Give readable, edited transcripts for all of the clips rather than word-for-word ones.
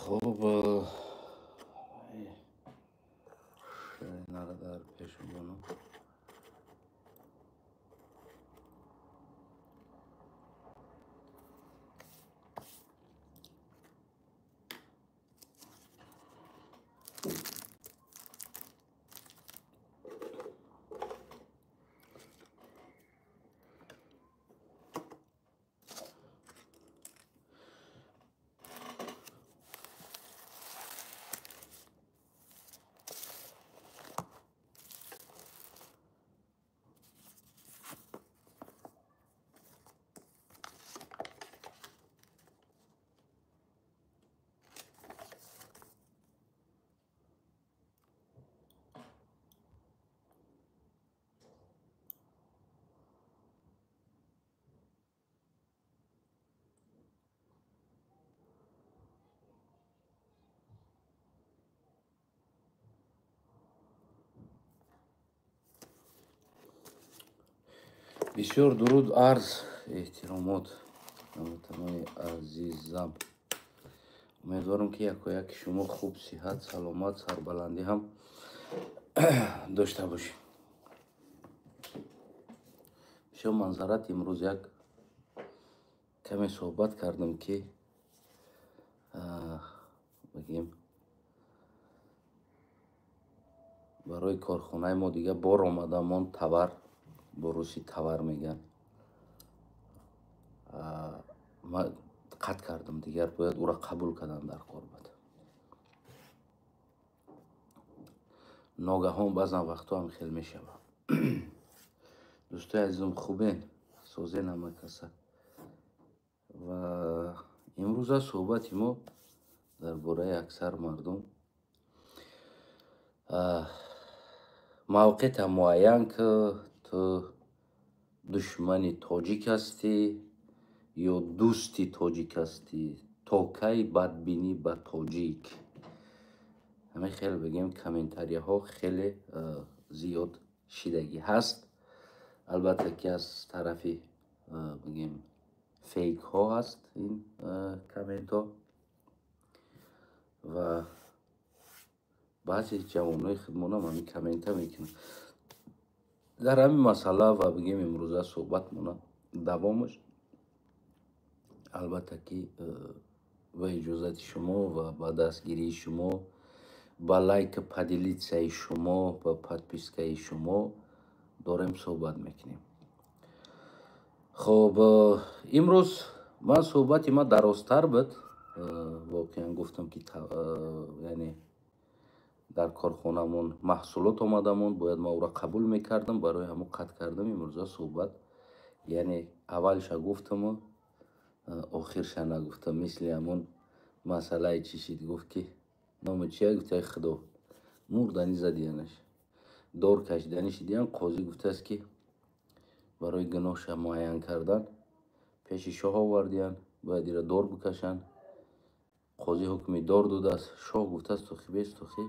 خب اینا رو در پیش بگم. بسیار درود عرض احترامات هموطنان عزیزم. امیدوارم که یک و یک شما خوب، صحت، سلامت، سربلندی هم داشته باشید. شما منظرت امروز یک کمی صحبت کردم که بگیم برای کارخانه ما دیگه بار آمده من تبر با روسی تبر میگن. ما قطع کردم دیگر باید او را قبول کردن در کار بده. ناگهان بعضا وقتا هم خیلی میشوه. دوستای عزیزم خوبین؟ سوزه نمکسه. و امروز صحبت ما درباره اکثر مردم موقع معین که تو دشمن تاجیک هستی یا دوستی تاجیک هستی، تا کی بدبینی به تاجیک. همه خیلی بگیم کامنتاری ها خیلی زیاد شیدگی هست. البته که از طرفی بگیم فیک ها هست این کامنت ها و بعضی جوانای خودمون هم همین کامنت ها میکنن در همین مسئله و بگیم امروزه صحبت مونه دوامش. البته که با اجازت شما و با دستگیری شما، با لایک پدیلیت شما، با پادپیسکای شما داریم صحبت میکنیم. خب امروز من صحبت ما درازتر بود. واقعا گفتم که یعنی در کارخانه‌مون محصولات آمدمون باید ما او را قبول میکردم، برای همون قطع کردم. امروز صحبت یعنی اولش گفتم آخرش نگفتم. مثل همون مسئله چی شد گفت که نام چیه؟ گفت ای خدا مردنی زدیانش دار کشیدنش دیدن. قاضی گفته است که برای گناهش معین کردن پیش شاه آوردین باید را دار بکشن. قاضی حکمی دار داده است. شاه گفته است تو خی بیست تو خی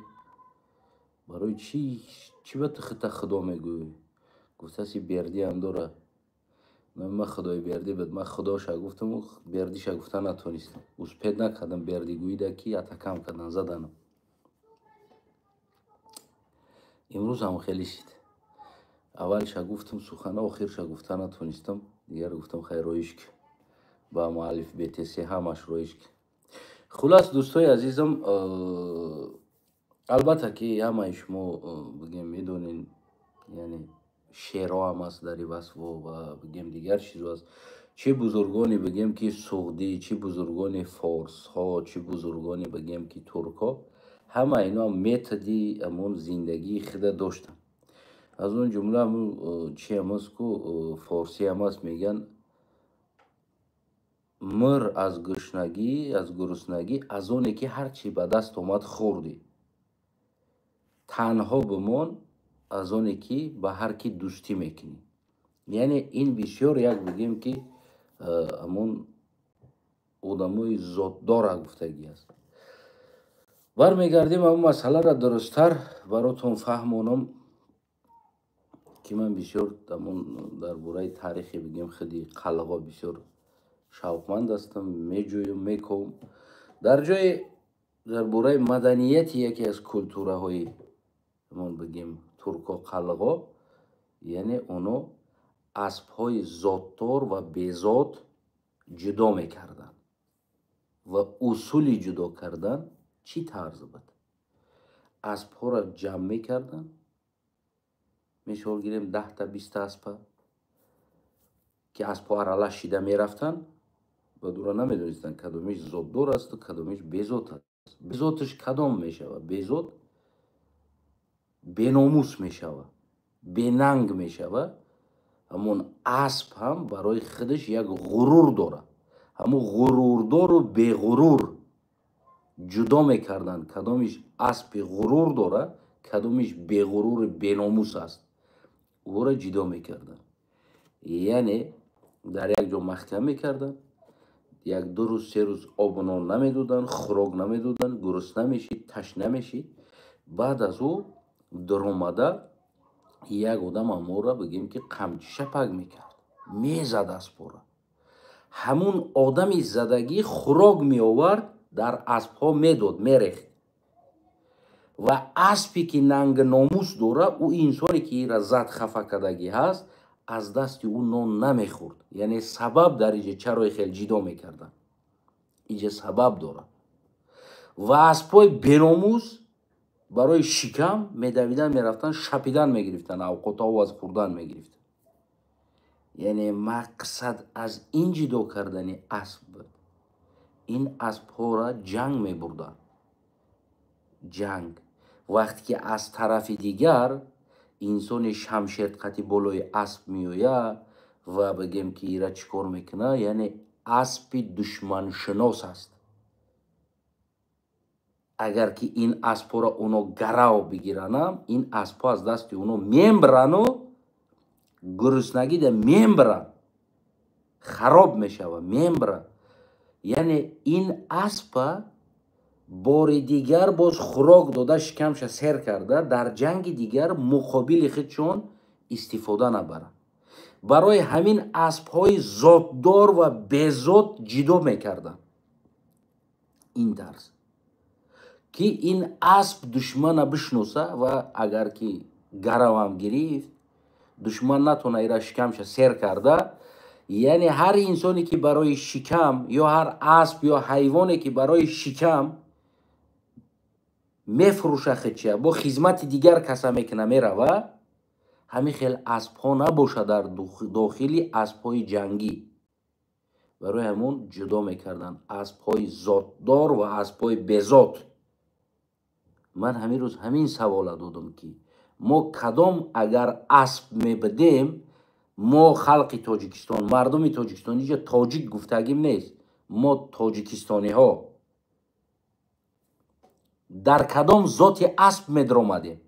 برای چی به خطا خدا میگوی؟ گفته است بردی هم داره. من خدای بردی بد من خداش گفتم و بردیش گفته نتونستم. اوز پید نکردم بردی گویده که اتکم کردن زدنم. امروز هم خیلی شد. اولش گفتم سخنه، آخرش گفته نتونستم. دیگر گفتم خیر رویش که با مؤلف BTC همش رویش که. خلاص دوستای عزیزم، البته که همه شما بگیم میدونین یعنی شعرها هم هست در وصف و بگیم دیگر چیز هست. چه بزرگانی بگیم که سعودی، چه بزرگان فارس ها، چه بزرگانی بگیم که ترک ها، همه اینا میتدی امون زندگی خود داشتن. از اون جمله همون چی هم هست که فارسی هم هست میگن مر از گشنگی از گرسنگی از اونی که هرچی به دست اومد خوردی، تنها بمون از اونی که به هر کی دوستی میکنی. یعنی این بسیار یک بگیم که همون آدمای ذاتدار گفتگی است. برمیگردیم همون مسئله را درستتر براتون فهمونم که من بسیار درباره تاریخی بگیم خیلی قلقا بسیار شوقمند هستم، میجویم میکنم. در جای дар бораи маданияти яке аз культураҳои мон бигем турко қалғо, яъне оно аспҳои зотдор ва безот ҷудо мекарданд. ва усули ҷудо кардан чӣ тарз буд? Аспҳоро ҷамъ мекарданд, мисол гирем 10 та 20 аспа ки аспҳо аралашида мерафтанд, бадура намедонистанд кадомиш зотдор асту кадомиш безот аст. Безотиш кадом мешавад? Безот беномус мешавад, бенанг мешавад. ҳамон асп ҳам барои худаш як ғурур дорад. ҳамон ғурурдору беғурур ҷудо мекарданд, кадомиш аспи ғурур дорад, кадомиш беғурури беномус аст. ӯро ҷудо мекарданд. яъне дар як ҷо маҳкам мекарданд, як ду рӯз се рӯз обу нон намедоданд, хӯрок намедоданд, гурусна мешид, ташна мешид. баъд аз ӯ дуромада як одам амора бигем ки қамчи шапак мекард, мезад аспҳоро. ҳамун одами задагӣ хӯрок меовард, дар аспҳо медод, мерехт. ва аспе ки нанги номус дорад, ӯ инсоне ки ира зад хафа кардагӣ ҳаст, аз дасти ӯ нон намехӯрд. яъне сабаб дар иҷа чаро хел ҷидо мекарданд, иҷа сабаб дорад. ва аспҳои беномус барои шикам медавидан мерафтанд, шапидан мегирифтанд, авқотҳо аз хӯрдан мегирифтанд. яъне мақсад аз ин ҷудо кардани асп буд. ин аспҳоро ҷанг мебурданд. ҷанг. вақте ки аз тарафи дигар инсони шамшерқати болои асп меояд ва бигем ки ира чӣ кор мекунад, яъне аспи душманшинос аст. агар ки ин аспҳоро оно гарав бигиранам, ин аспҳо аз дасти оно мембирану гуруснагида мембиранд, хароб мешавад, мембиранд. яъне ин аспа бори дигар боз хӯрок дода шикамша сер карда, дар ҷанги дигар муқобили худшон истифода набаранд. барои ҳамин аспҳои зотдор ва безот ҷудо мекарданд. ин тарз ки ин асп душмана бишноса ва агар ки гаравам гирифт, душман натона ира шикамша сер карда, яъне ҳар инсоне ки барои шикам ё ҳар асп ё ҳайвоне ки барои шикам мефурӯша худша, бо хизмати дигар каса мекуна мерава, ҳамин хел аспҳо набошад дар дохили аспҳои ҷангӣ. барои ҳамон ҷудо мекарданд аспҳои зотдор ва аспҳои безот. ман ҳамин рӯз ҳамин савола додам ки мо кадом агар асп мебудем, мо халқи Тоҷикистон, мардуми Тоҷикистон, инҷа тоҷик гуфтагим нест, мо тоҷикистониҳо дар кадом зоти асп медромадем?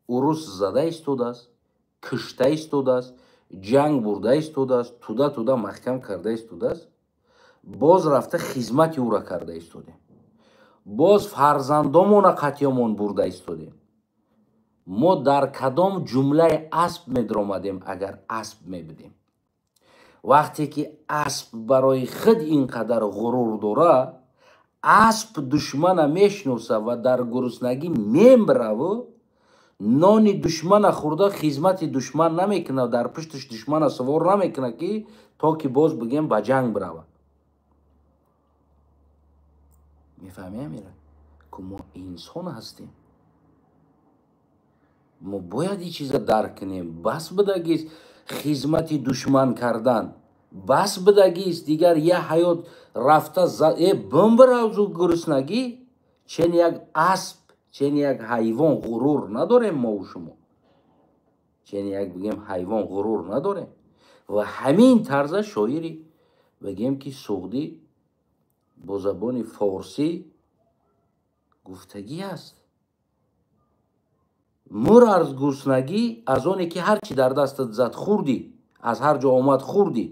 урус зада истодааст, кушта истодааст, ҷанг бурда истодааст, туда маҳкам карда истодааст, боз рафта хизмати ӯро карда истодем, боз фарзандомона қатъёмон бурда истодем. мо дар кадом ҷумлаи асп медромадем агар асп мебудем? вақте ки асп барои худ ин қадар ғурур дорад, асп душмана мешноса ва дар гуруснагӣ мембираву нони душмана хӯрда хизмати душман намекунад, дар пуштиш душмана сувор намекунад ки то ки боз бигем ба ҷанг биравад. мефаҳмем ира ки мо инсон ҳастем. мо бояд ин чиза дарк кунем. бас будагист хизмати душман кардан, бас будагист дигар я ҳаёт рафта бимбиравзу гуруснагӣ. чен як асп, чен як ҳайвон ғурур надорем мо у шумо? чен як бигем ҳайвон ғурур надорем? ва ҳамин тарза шоири бигем ки суғдӣ бо забони форсӣ гуфтагӣ аст. мур аз гуруснагӣ аз оне ки ҳарчи дар дастат зад хӯрдӣ, аз ҳар ҷо омад хӯрдӣ.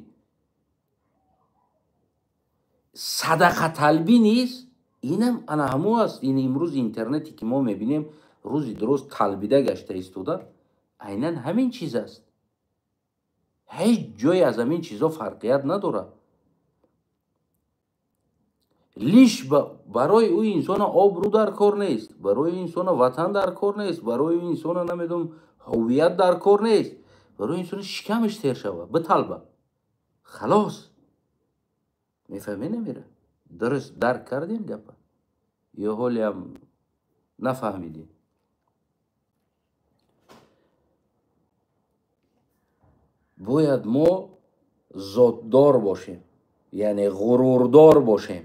садақаталбӣ низ инам ана ҳамо аст. ин имрӯз интернете ки мо мебинем рӯзи дуруст талбида гашта истода, айнан ҳамин чиз аст. ҳеҷ ҷое аз ҳамин чизо фарқият надорад. лиш барои ӯ инсона обрӯ дар кор нест, барои инсона ватан дар кор нест, барои инсона намедонам ҳовият дар кор нест, барои инсона шикамаш тер шава биталба халос. мефаҳмӣ намира? дуруст дарк кардин гапа ё ҳолиам нафаҳмидин? бояд мо зотдор бошем, яъне ғурурдор бошем,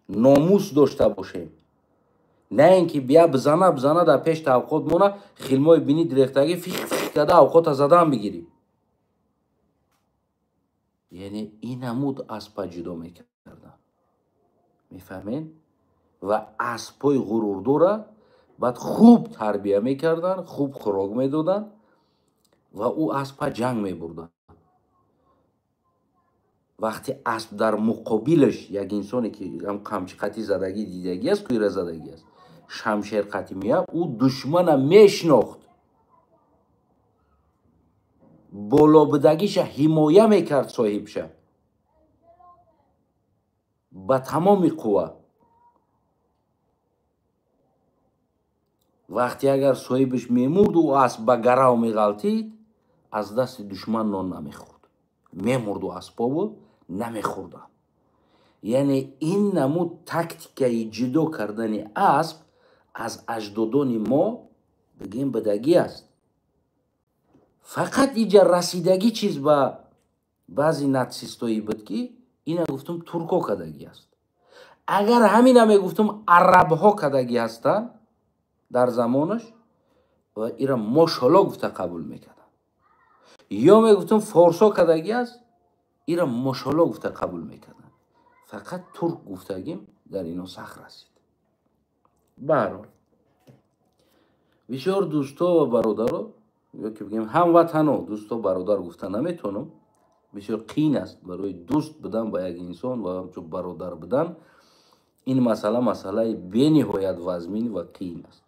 номус дошта бошем. Не ин ки бия бизана дар пеш тавқот мона хилмои бини дирехтагӣ фих када авқота задан бигирим. яъне ин намуд аспа ҷудо мекардан. мефаҳмед? ва аспои ғурурдора баъд хуб тарбия мекардан, хуб хӯрок медодан ва ӯ аспа ҷанг мебурдан. вақте асп дар муқобилаш як инсоне ки қамчиқати задагӣ дидагӣ аст, кӯира задагӣ аст, шамшерқати меяд, ӯ душмана мешнохт, болобидагиша ҳимоя мекард соҳибша ба тамоми қувва. вақте агар соҳибаш мемурд, ӯ асп ба гарав меғалтид, аз дасти душман нон намехӯрд, мемурду аспову намехӯрданд. яъне ин намуд тактикаи ҷудо кардани асп аз аҷдодони мо бигем бидагӣ аст. фақат иҷа расидагӣ чиз ба баъзи натсистоӣ буд ки ина гуфтум турко кадагӣ аст. агар ҳамина мегуфтум арабҳо кадагӣ ҳастанд дар замонаш, ва ира мошолло гуфта қабул мекарданд. ё мегуфтум форсо кадагӣ аст, ира мошолло гуфта қабул мекарданд. фақат турк гуфтагим дар ино сахт расид. баҳрҳол бисёр дӯсто ва бародаро, ё ки бигем ҳамватано, дӯсто бародар гуфта наметонам, бисёр қиин аст барои дӯст будан ба як инсон ва ҳамчун бародар будан. ин масъала масъалаи бениҳоят вазмин ва қиин аст.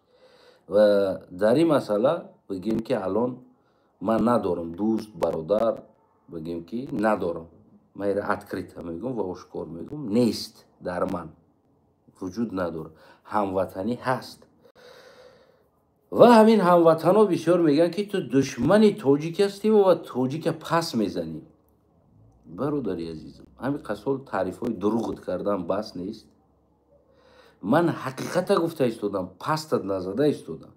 ва дар ин масъала бигем ки алон ман надорам дӯст бародар, бигем ки надорам. ман ира открита мегӯям ва ошкор мегӯям, нест дар ман, вуҷуд надорад. ҳамватанӣ ҳаст. ва ҳамин ҳамватано бисёр мегӯянд ки ту душмани тоҷик ҳастӣ ва тоҷика пас мезанӣ. бародари азизам, ҳамин қасол таърифҳои дуруғат кардан бас нест. ман ҳақиқата гуфта истодам, пастат назада истодам.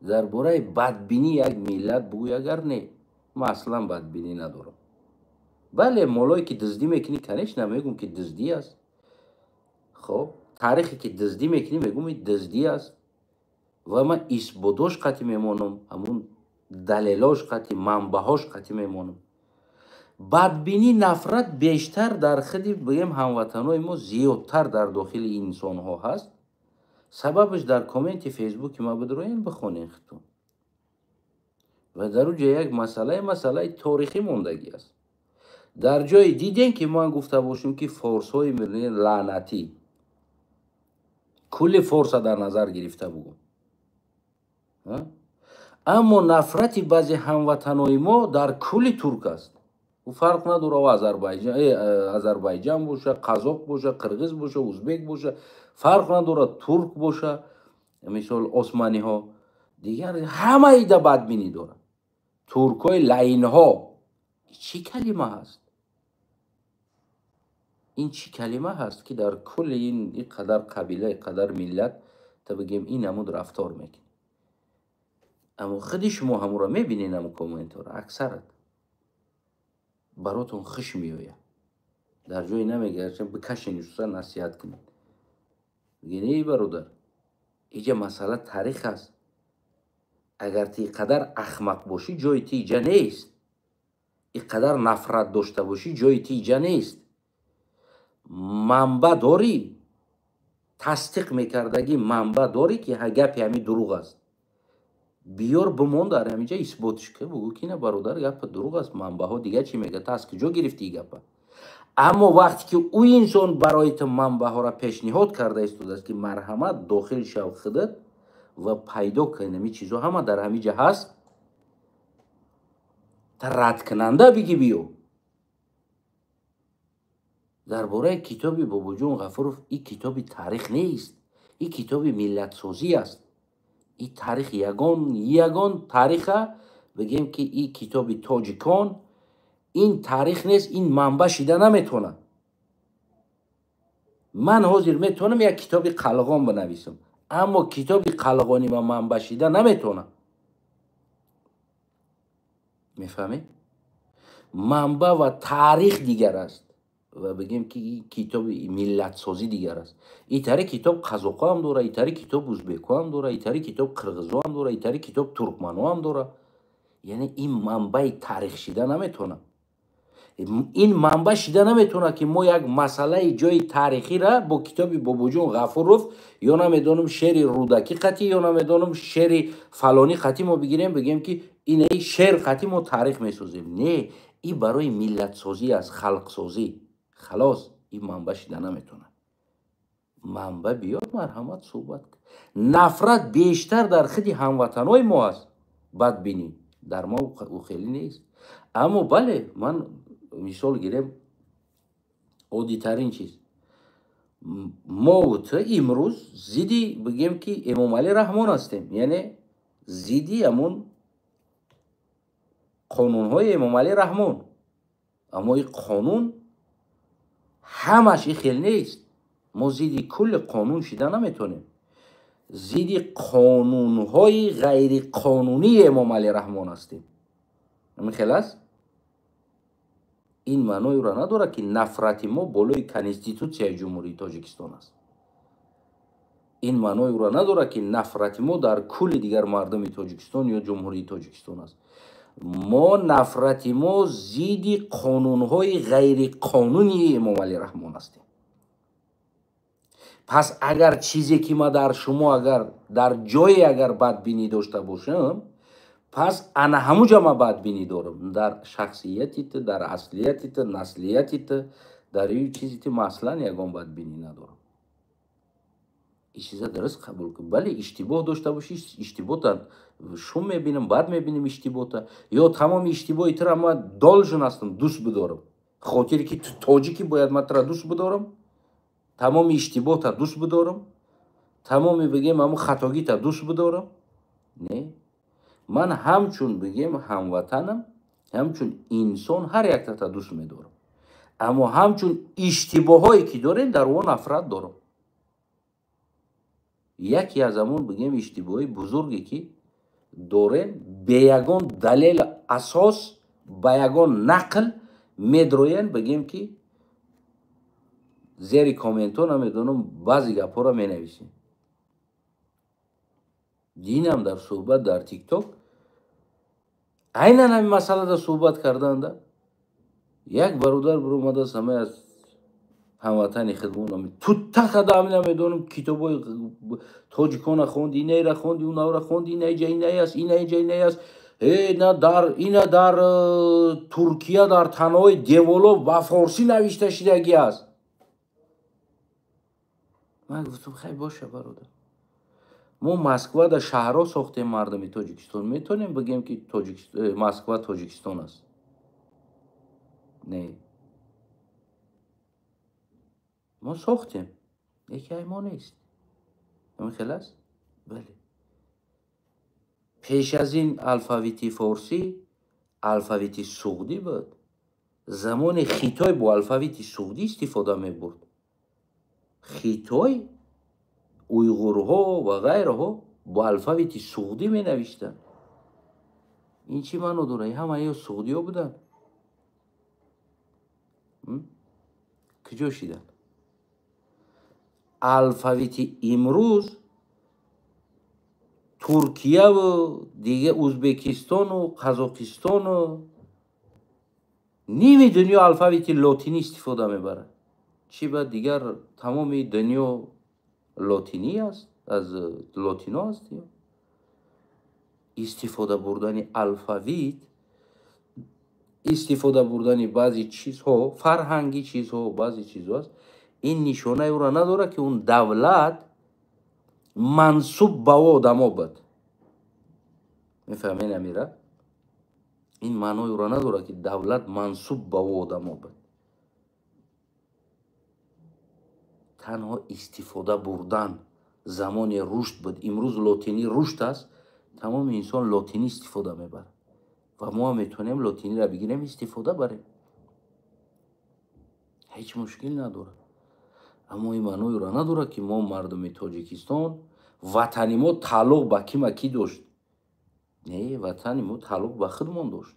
дар бораи бадбинии як миллат бигӯй агар не, ман аслан бадбинӣ надорам. бале молое ки дуздӣ мекунӣ, конечно мегӯм ки дуздӣ аст. хоб таърихе ки дуздӣ мекунӣ мегӯм ин дуздӣ аст. ва ман исботош қатъӣ мемонам, ҳамун далелош қатъӣ, манбаъҳош қатъӣ мемонам. бадбинӣ, нафрат бештар дар худи бигем ҳамватанои мо зиёдтар дар дохили инсонҳо ҳаст. сабабаш дар комменти фейсбуки ма бидроен бихонен худтон. ва дар уҷа як масъалаи торихӣ мондагӣ аст. дар ҷое дидем ки ман гуфта бошем ки форсҳои лаънатӣ, кулли форса дар назар гирифта бугум. аммо нафрати баъзе ҳамватанои мо дар кулли турк аст. фарқ надора азарбайҷан боша, қазоқ боша, қирғиз боша, узбек боша, фарқ надора турк боша, мисол османиҳо, дигар ҳамаида бадбинӣ дорад. туркҳои лаинҳо, чӣ калима ҳаст? ин чӣ калима ҳаст ки дар кулли ин қадар қабила, қадар миллат та бигем ин намуд рафтор мекунӣ. аммо худи шумо ҳамонро мебинед ам комментҳоро, аксарат баротон хуш меояд. дар ҷое намегардад бикашен шуса насиҳат кунед. бигем эй бародар, иҷа масъала таърих аст. агар ти қадар ахмақ бошӣ, ҷои ти иҷа нест. иқадар нафрат дошта бошӣ, ҷои ти иҷа нест. манбаъ дорӣ, тасдиқ мекардагӣ манбаъ дорӣ ки гапи ҳамин дурӯғ аст. биёр бимон дар ҳаминҷа исботш ки бугӯ ки на бародар гапа дурӯғ аст, манбаъҳо дига чӣ мегӯянд, та аз куҷо гирифтӣ гапа? аммо вақте ки ӯ инсон барои ту манбаъҳоро пешниҳод карда истодааст ки марҳамат дохил шав худат ва пайдо кун, ҳамин чизҳо ҳама дар ҳаминҷа ҳаст, та радкунанда бигӣ биё. дар бораи китоби Бобоҷон Ғафуров ин китоби таърих нест, ин китоби миллатсозӣ аст. Ин таърих ягон таъриха бигем ки ин китоби тоҷикон, ин таърих нест, ин манбаъ шида наметавонад. ман ҳозир метавонам як китоби қалғон бинависам, аммо китоби қалғони ман манбаъ шида наметавонам. мефаҳмед? манбаъ ва таърих дигар аст ва бигем ки ин китоби миллатсозӣ дигар аст. итари китоб қазоқо ҳам дора, итари китоб узбеко ҳам дора, итари китоб қирғизо ҳам дора, итари китоб туркмано ҳам дора. яъне ин манбаъи таърих шида наметавонад. ин манбаъ шида наметавонад ки мо як масъалаи ҷои таърихиро бо китоби Бобоҷон Ғафуров ё намедонам шеъри Рӯдакӣ қатӣ ё намедонам шеъри фалонӣ қатӣ мо бигирем бигем ки инаи шеър қатӣ мо таърих месозем. Не, ин барои миллатсозӣ аст, халқсозӣ. халос, ин манбаъ шида наметавонад. манбаъ биёд марҳамат суҳбат. нафрат бештар дар хиди ҳамватанои мо аст. бадбинӣ дар мо хеле нест. аммо бале, ман мисол гирем, оддитарин чиз, мо имрӯз зидди бигем ки Эмомалӣ Раҳмон ҳастем, яъне зидди ҳамон қонунҳои Эмомалӣ Раҳмон. аммо ин қонун ҳамаш ин хел нест. мо зидди кулли қонун шида наметавонем. зидди қонунҳои ғайриқонунии Эмомалӣ Раҳмон ҳастем. ин хел аст. ин маъноиро надорад ки нафрати мо болои Конститутсияи Ҷумҳурии Тоҷикистон аст. ин маъноиро надорад ки нафрати мо дар кулли дигар мардуми Тоҷикистон ё Ҷумҳурии Тоҷикистон аст. мо нафрати мо зидди қонунҳои ғайриқонунии Эмомалӣ Раҳмон ҳастем. пас агар чизе ки ман дар шумо агар дар ҷое агар бадбинӣ дошта бошам, пас ана ҳамуҷа ман бадбинӣ дорам. дар шахсиятите, дар аслиятите, наслиятите, дар ин чизите ман аслан ягон бадбинӣ надорам. ин чиза дуруст қабул кун. бале, иштибоҳ дошта бошӣ, иштибота шум мебинам, бад мебинем иштибота, ё тамоми иштибоҳи тира ман должен ҳастам дӯст бидорам. хотире ки ту тоҷикӣ бояд ман тира дӯст бидорам, тамоми иштибота дӯст бидорам, тамоми бигем ҳамун хатогита дӯст бидорам. не, ман ҳамчун бигем ҳамватанам, ҳамчун инсон ҳар яктата дӯст медорам. аммо ҳамчун иштибоҳое ки дорем дар он нафрат дорам. яке аз ҳамон бигем иштибоҳи бузурге ки дорем, бе ягон далел асос, ба ягон нақл медроянд бигем ки зери комментҳо намедонам баъзе гапҳоро менависем. динам дар суҳбат дар тикток айнан ҳамин масъалада суҳбат карданда, як бародар биромадааст ҳамаи аз ҳамватани хидмонам, ту тақада ҳамин намедонам китобои тоҷикона хонди, инайра хонди, унавра хонди, инаиҷа инай аст, инаиҷа инай аст, ина дар Туркия дар танои деволо ба форсӣ навишта шидагӣ аст. ман гуфтам хай боша бародар, мо Москва да шаҳрҳо сохтем мардуми Тоҷикистон, метавонем бигем ки Москва Тоҷикистон аст? не, мо сохтем, яке ай мо нест. ҳамин хел аст. бале, пеш аз ин алфавити форсӣ алфавити суғдӣ буд. замони Хитой бо алфавити суғдӣ истифода мебурд. Хитой, уйғурҳо ва ғайраҳо бо алфавити суғдӣ менавиштанд. ин чӣ маъно дорад? ҳамаи суғдиҳо буданд. куҷо шиданд? алфавити имрӯз Туркияву дига Ӯзбекистону Қазоқистону ними дунё алфавити лотинӣ истифода мебарад. чӣ ба дигар тамоми дунё лотинӣ аст, аз лотино аст. истифода бурдани алфавит, истифода бурдани баъзе чизҳо, фарҳанги чизҳо, баъзе чизҳо аст. ин нишонаи ӯро надорад ки он давлат мансуб ба одамо буд. мефаҳмед амира? ин маънои ӯро надорад ки давлат мансуб ба одамо буд. танҳо истифода бурдан замони рушд буд. имрӯз лотинӣ рушд аст, тамоми инсон лотинӣ истифода мебарад ва мо ҳам метавонем лотиниро бигирем истифода барем, ҳеҷ мушкил надорад. аммо ин маъноиро надорад ки мо мардуми Тоҷикистон ватани мо тааллуқ ба кима кӣ дошт. не, ватани мо тааллуқ ба худмон дошт.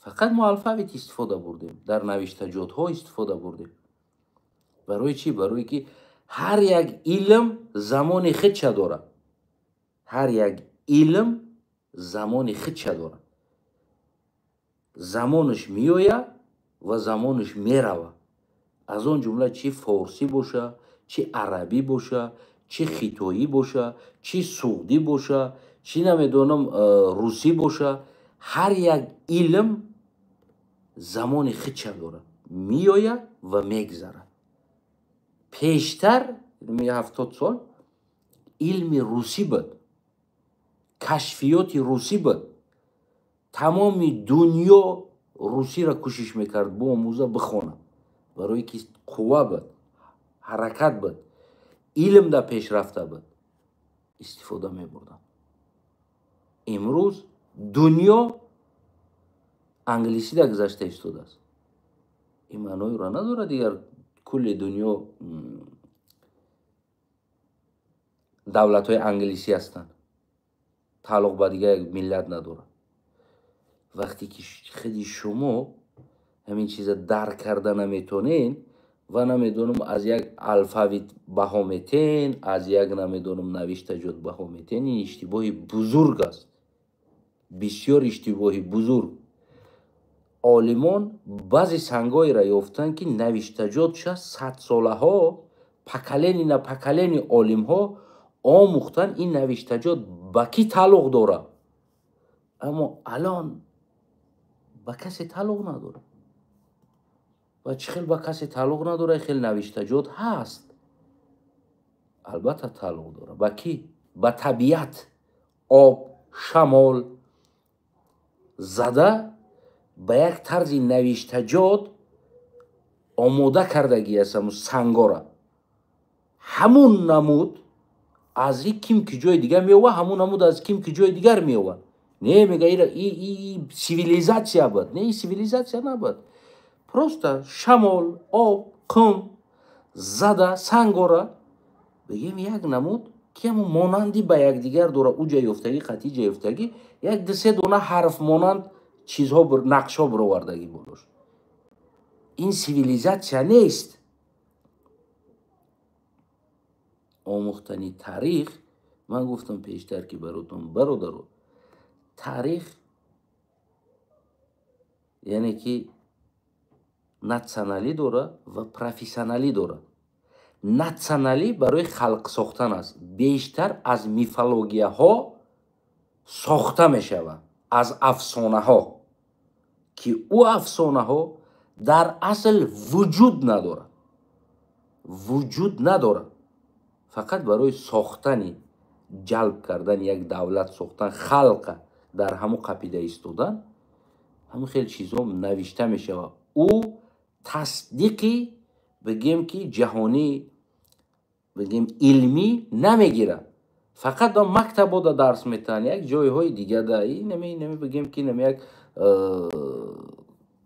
фақат мо алфавит истифода бурдем, дар навиштаҷотҳо истифода бурдем. барои чӣ? барое ки ҳар як илм замони худша дорад. ҳар як илм замони худша дорад. замонаш меояд ва замонаш меравад. аз он ҷумла чӣ форсӣ боша, чӣ арабӣ боша, чӣ хитоӣ боша, чӣ суғдӣ боша, чӣ намедонам русӣ боша, ҳар як илм замони худша дорад, меояд ва мегзарад. пештар 70 сол илми русӣ буд, кашфиёти русӣ буд. тамоми дунё русиро кӯшиш мекард биомӯза, бихонад, барое ки қувва буд, ҳаракат буд, илм да пешрафта буд, истифода мебурданд. имрӯз дунё англисӣ да гузашта истодааст. ин маъноиро надорад дигар кулли дунё давлатҳои англисӣ ҳастанд, тааллуқ ба дигар як миллат надорад. вақте ки худи шумо ҳамин чиза дарк карда наметонен ва намедонам аз як алфавит баҳо метен, аз як намедонам навиштаҷот баҳо метен, ин иштибоҳи бузург аст, бисёр иштибоҳи бузург. олимон баъзе сангҳоеро ёфтанд ки навиштаҷотша садсолаҳо поколени на поколени олимҳо омӯхтанд ин навиштаҷот ба кӣ тааллуқ дорад. аммо алон ба касе тааллуқ надорад. ва чӣ хел ба касе тааллуқ надорад? хел навиштаҷот ҳаст. албатта тааллуқ дорад. ба кӣ? ба табиат. об, шамол зада ба як тарзи навиштаҷот омода кардагӣ аст сангора. ҳамун намуд аз ким ки ҷои дигар меёвад, ҳамун намуд аз ким ки ҷои дигар меёвад. не мега цивилизатсия буд. не, цивилизатсия набуд. просто шамол, об, қум зада сангора бигем як намуд ки ҳамун монанди ба якдигар дора. у ҷа ёфтагӣ, қатъи ҷа ёфтагӣ, як дусе дона ҳарф монанд чизҳо нақшҳо бировардагӣ будошт. ин цивилизатсия нест. омӯхтани таърих, ман гуфтам пештар ки баротон бародаро, таърих яъне ки натсионалӣ дорад ва профессионалӣ дорад. натсионалӣ барои халқ сохтан аст. бештар аз мифологияҳо сохта мешавад, аз афсонаҳо, ки ӯ афсонаҳо дар асл вуҷуд надорад. вуҷуд надорад. фақат барои сохтани, ҷалб кардани як давлат сохтан, халқа дар ҳамун қапида истодан, ҳамин хел чизҳо навишта мешавад. ӯ тасдиқи бигем ки ҷаҳонӣ, бигем илмӣ намегирад. фақат дар мактабота дарс метаҳанд, як ҷойҳои дигада бигем ки як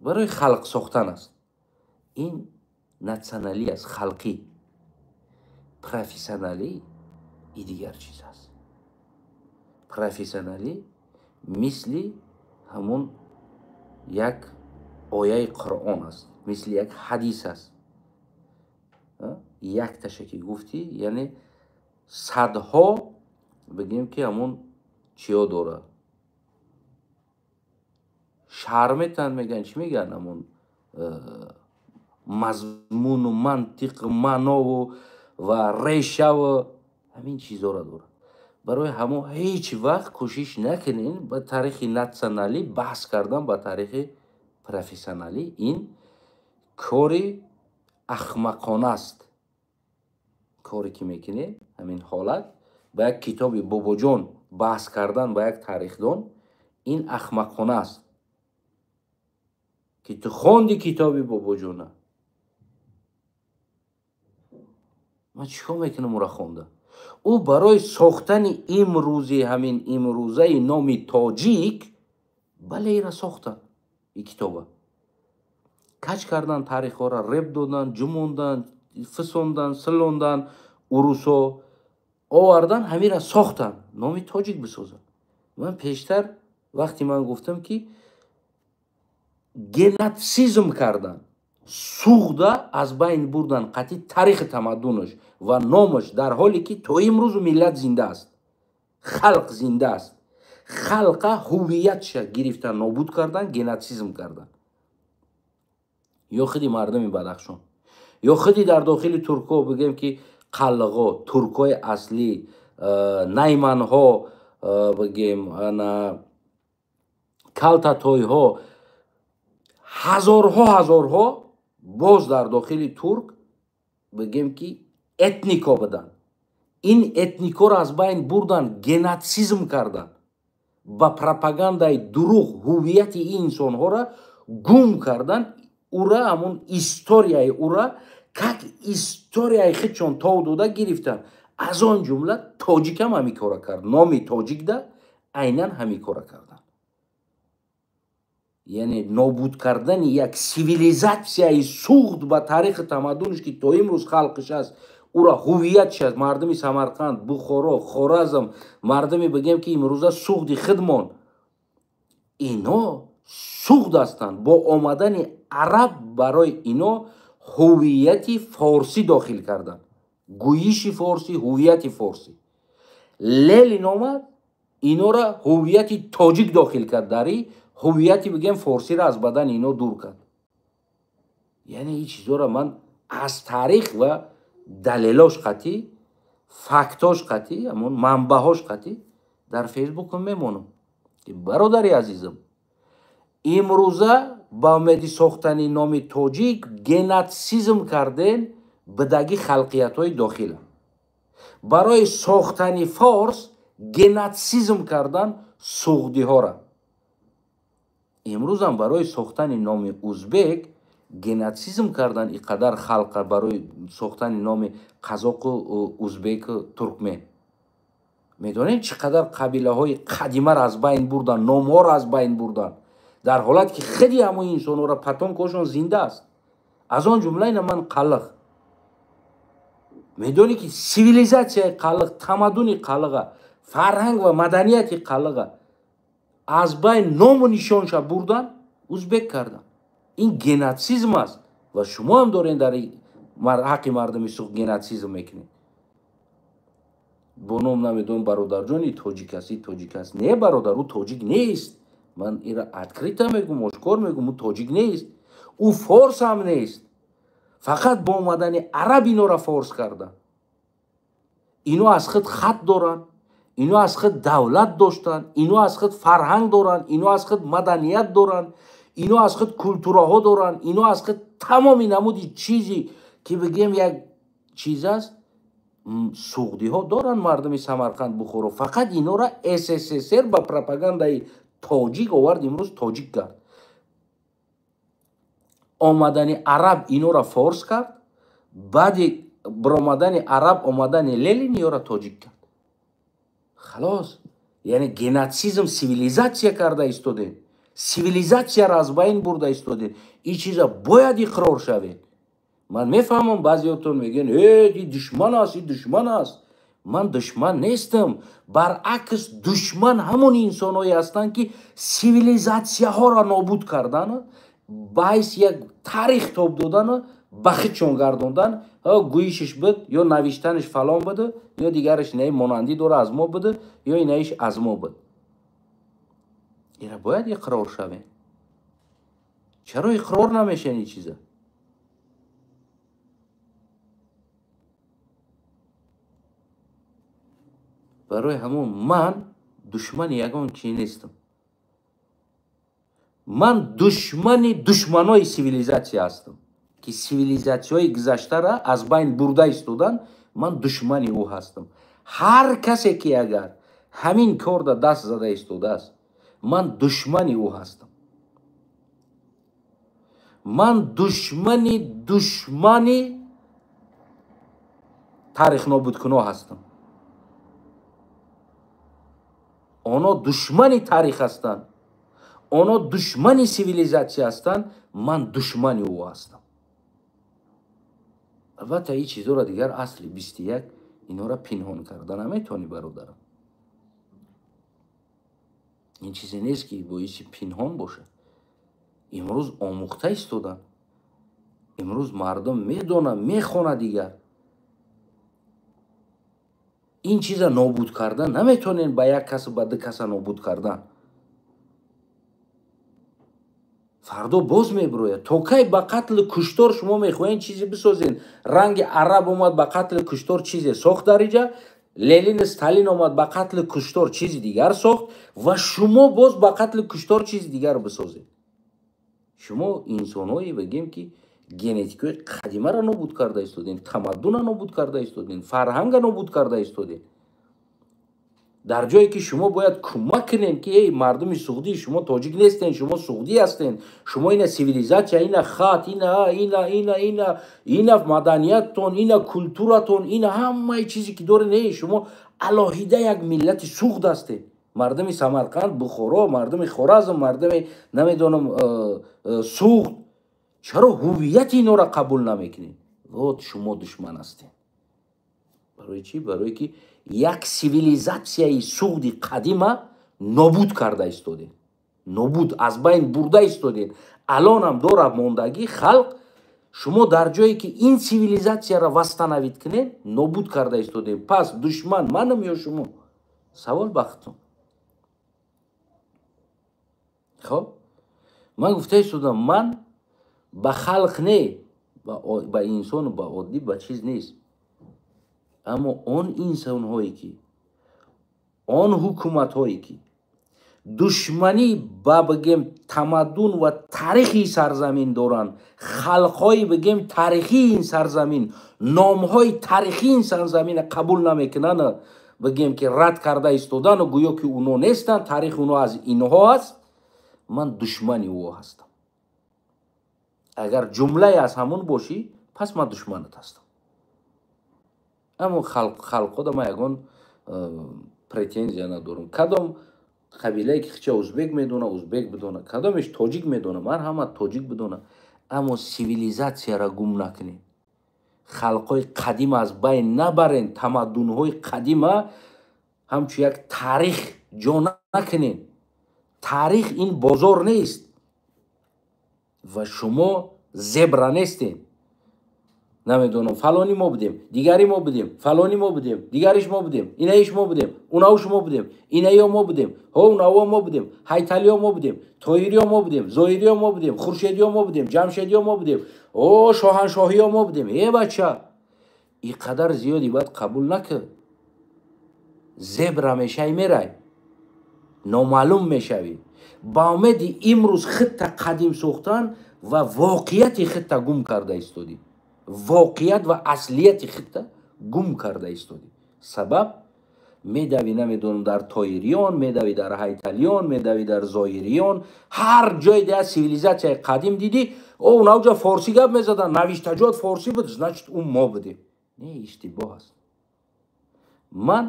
барои халқ сохтан аст. ин натсионалӣ аст, халқӣ. профессионалӣ и дигар чиз аст. профессионалӣ мисли ҳамун як ояи Қуръон аст, мисли як ҳадис аст. якташа ки гуфтӣ, яъне садҳо бигем ки ҳамун чиё дорад, шаҳр метанд, меган чӣ меган, ҳамун мазмуну мантиқу маънову ва решаву ҳамин чизҳоро дорад. барои ҳамон ҳеҷ вақт кӯшиш накунед ба таърихи натсионалӣ баҳс кардан ба таърихи профессионалӣ. ин кори ахмақона аст. коре ки мекунед ҳамин ҳолат ба як китоби бобоҷон баҳс кардан ба як таърихдон, ин ахмақона аст. ки ту хонди китоби бобоҷона, ман чикор мекунам ура хонда? ӯ барои сохтани имрӯзи ҳамин имрӯзаи номи тоҷик бале ира сохтанд. И китоба кач кардан, таърихҳоро реб додан, ҷумондан, фисондан, силондан, урусо овардан, ҳамира сохтанд, номи тоҷик бисозанд. ман пештар вақте ман гуфтам ки геноцизм кардан, суғда аз байн бурдан қатъи таърихи тамаддунаш ва номаш, дар ҳоле ки то имрӯзу миллат зинда аст, халқ зинда аст. халқа ҳувиятша гирифтан, нобуд кардан, геноцизм кардан. ё худи мардами Бадахшон, ё худи дар дохили туркҳо бигем ки қалғо, туркҳои аслӣ, найманҳо, бигем калтатойҳо, ҳазорҳо боз дар дохили турк бигем ки этнико буданд. ин этникоро аз байн бурдан, геноцизм кардан, ба пропагандаи дурӯғ ҳувияти ин инсонҳоро гум кардан. ура ҳамон историяи ура как историяи худшон тов дода гирифтан. аз он ҷумла тоҷикам ҳамин кора кард. номи тоҷикда айнан ҳамин кора кардан. яъне нобуд кардани як сивилизатсияи суғд ба таърихи тамаддунаш ки то имрӯз халқиш аст, ура ҳувиятш аст. мардами Самарқанд, Бухоро, Хоразм, мардами бигем ки имрӯза суғди Хидмон, ино суғд ҳастанд. бо омадани араб барои ино ҳувияти форсӣ дохил кардан, гӯиши форсӣ, ҳувияти форсӣ. Ленин омад, инора ҳувияти тоҷик дохил кард, дари ҳувияти бигем форсиро аз бадани ино дур кард. яъне ин чизора ман аз таърих ва далелош қатъи, фактош қатъи, ҳамон манбаъҳош қатъи дар фейсбукам мемонам. бародари азизам, имрӯза ба умеди сохтани номи тоҷик геноцизм карден бидаги халқиятҳои дохила. барои сохтани форс геноцизм кардан суғдиҳора. имрӯзам барои сохтани номи узбек геноцизм кардан и қадар халқа, барои сохтани номи қазоқу узбеку туркмен. медонем чӣ қадар қабилаҳои қадимаро аз байн бурдан, номҳоро аз байн бурдан, дар ҳолат ки хеле ҳамои инсонҳоро патонкошон зинда аст. аз он ҷумла ина ман қалғ. медонӣ ки сивилизатсияи қалғ, тамаддуни қалға, фарҳанг ва маданияти қалға аз байн ному нишонша бурдан, узбек кардан. ин геноцизм аст ва шумо ҳам дорен дар ҳаққи мардами суғд геноцизм мекунед. бо ном намедонам бародарҷон и тоҷик аст, и тоҷик аст. Не бародар, ӯ тоҷик нест. ман ира открита мегӯм, ошкор мегӯм, ӯ тоҷик нест, ӯ форс ҳам нест. фақат бо омадани араб инора форс карда. ино аз худ хат доранд, ино аз худ давлат доштанд, ино аз худ фарҳанг доранд, ино аз худ маданият доранд, ино аз худ культураҳо доранд, ино аз худ тамоми намуди чизи ки бигем як чиз аст. суғдиҳо доранд мардами Самарқанд, Бухоро. фақат инора СССР ба пропагандаи тоҷик овард, имрӯз тоҷик кард. омадани араб инора форс кард, баъди баромадани араб омадани Ленин инора тоҷик кард. халос. яъне геноцизм сивилизатсия карда истодем. сивилизатсияро аз байн бурда истодем. ин чиза бояд иқрор шавед. ман мефаҳмам баъзеотон мегӯянд ин душман аст, ин душман аст. ман душман нестам. баръакс душман ҳамон инсонҳое ҳастанд ки сивилизатсияҳоро нобуд кардан, баъс як таърих тоб додан, ба худшон гардондан. гӯишиш буд, ё навиштанаш фалон буду, ё дигараш инаи монандӣ дора аз мо буду, ё инаиш аз мо буд. ира бояд иқрор шавем. чаро иқрор намешавед ин чиза? барои ҳамон ман душмани ягон чӣ нестам. ман душмани душманои сивилизатсия ҳастам ки сивилизатсияҳои гузаштаро аз байн бурда истодан. ман душмани ӯ ҳастам. ҳар касе ки агар ҳамин корда даст зада истодааст, ман душмани ӯ ҳастам. ман душмани тарих нобудкуно ҳастанд. оно душмани тарих ҳастанд, оно душмани сивилизатсия ҳастанд, ман душмани ӯ ҳастам. албатта ин чизҳоро дигар асли 21 инҳоро пинҳон карда наметавонӣ, бародарам. ин чизе нест ки боиси пинҳон бошад. имрӯз омӯхта истоданд, имрӯз мардум медонад, мехонад дигар. ин чиза нобуд кардан наметавонен ба як кас ба ду каса нобуд кардан. фардо боз мебирояд. То кай ба қатли куштор шумо мехоҳед чизе бисозен? Ранги араб омад ба қатли куштор чизе сохт дар инҷа, Ленин Сталин омад ба қатли куштор чизи дигар сохт ва шумо боз ба қатли куштор чизи дигар бисозед. шумо инсонҳое бигем ки генетикаи қадимаро нобуд карда истоден, тамаддуна нобуд карда истоден, фарҳанга нобуд карда истоден. дар ҷое ки шумо бояд кӯмак кунем ки эй мардуми суғдӣ, шумо тоҷик нестен, шумо суғдӣ ҳастен, шумо ина сивилизатсия, ина хат, ина маданияттон, ина культуратон, ина ҳамаи чизе ки дорен, эй шумо алоҳида як миллати суғд ҳастед. мардуми Самарқанд, Бухоро, мардуми Хоразм, мардуми намедонам суғд, чаро ҳувияти инҳоро қабул намекунед? Вот шумо душман ҳастед. барои чӣ? барое ки як сивилизатсияи суғди қадима нобуд карда истодед. нобуд аз байн бурда истодед. алонам дорад мондагӣ халқ. шумо дар ҷое ки ин сивилизатсияро вастанавид кунед, нобуд карда истодед. пас душман манам ё шумо? савол ба худтон. хоб ман гуфта истодам, ман ба халқ не, ба инсону ба оддӣ ба чиз нест. аммо он инсонҳое ки, он ҳукуматҳое ки душманӣ ба бигем тамаддун ва таърихи сарзамин доранд, халқҳои бигем таърихии ин сарзамин, номҳои таърихии ин сарзаминро қабул намекунанд, бигем ки рад карда истодану гӯё ки уно нестанд, таърихи уно аз инҳо аст, ман душмани ӯ ҳастам. агар ҷумлае аз ҳамон бошӣ, пас ман душманат ҳастам. аммо халқода ман ягон претензия надорам. кадом қабилае ки хича узбек медона, узбек бидона, кадомеш тоҷик медона, ман ҳама тоҷик бидона. аммо сивилизатсияро гум накунед. халқҳои қадима аз байн набарен, тамаддунҳои қадима ҳамчун як таърих ҷо накунед. таърих ин бозор нест ва шумо зебра нестед. намедонам фалони мо будем, дигари мо будем, фалони мо будем, дигариш мо будем, инаиш мо будем, унауш мо будем, инаё мо будем, унаво мо будем, ҳайталиё мо будем, тоҳириё мо будем, зоҳириё мо будем, хуршедиё мо будем, ҷамшедиё мо будем, шоҳаншоҳиё мо будем. бача ин қадар зиёди баъд қабул накард. зебра мешавӣ, мерай номаълум мешавӣ. ба умеди имрӯз хитта қадим сохтан ва воқеияти хитта гум карда истодӣ. воқеият ва аслияти хитта гум карда истодӣ. сабаб медавӣ намедонам дар тоириён, медавӣ дар ҳайталиён, медавӣ дар зоириён, ҳар ҷое дия сивилизатсияи қадим дидӣ, навҷа форсӣ гап мезадан, навиштаҷоат форсӣ буд, значит ун мо будем. не, иштибоҳ аст. ман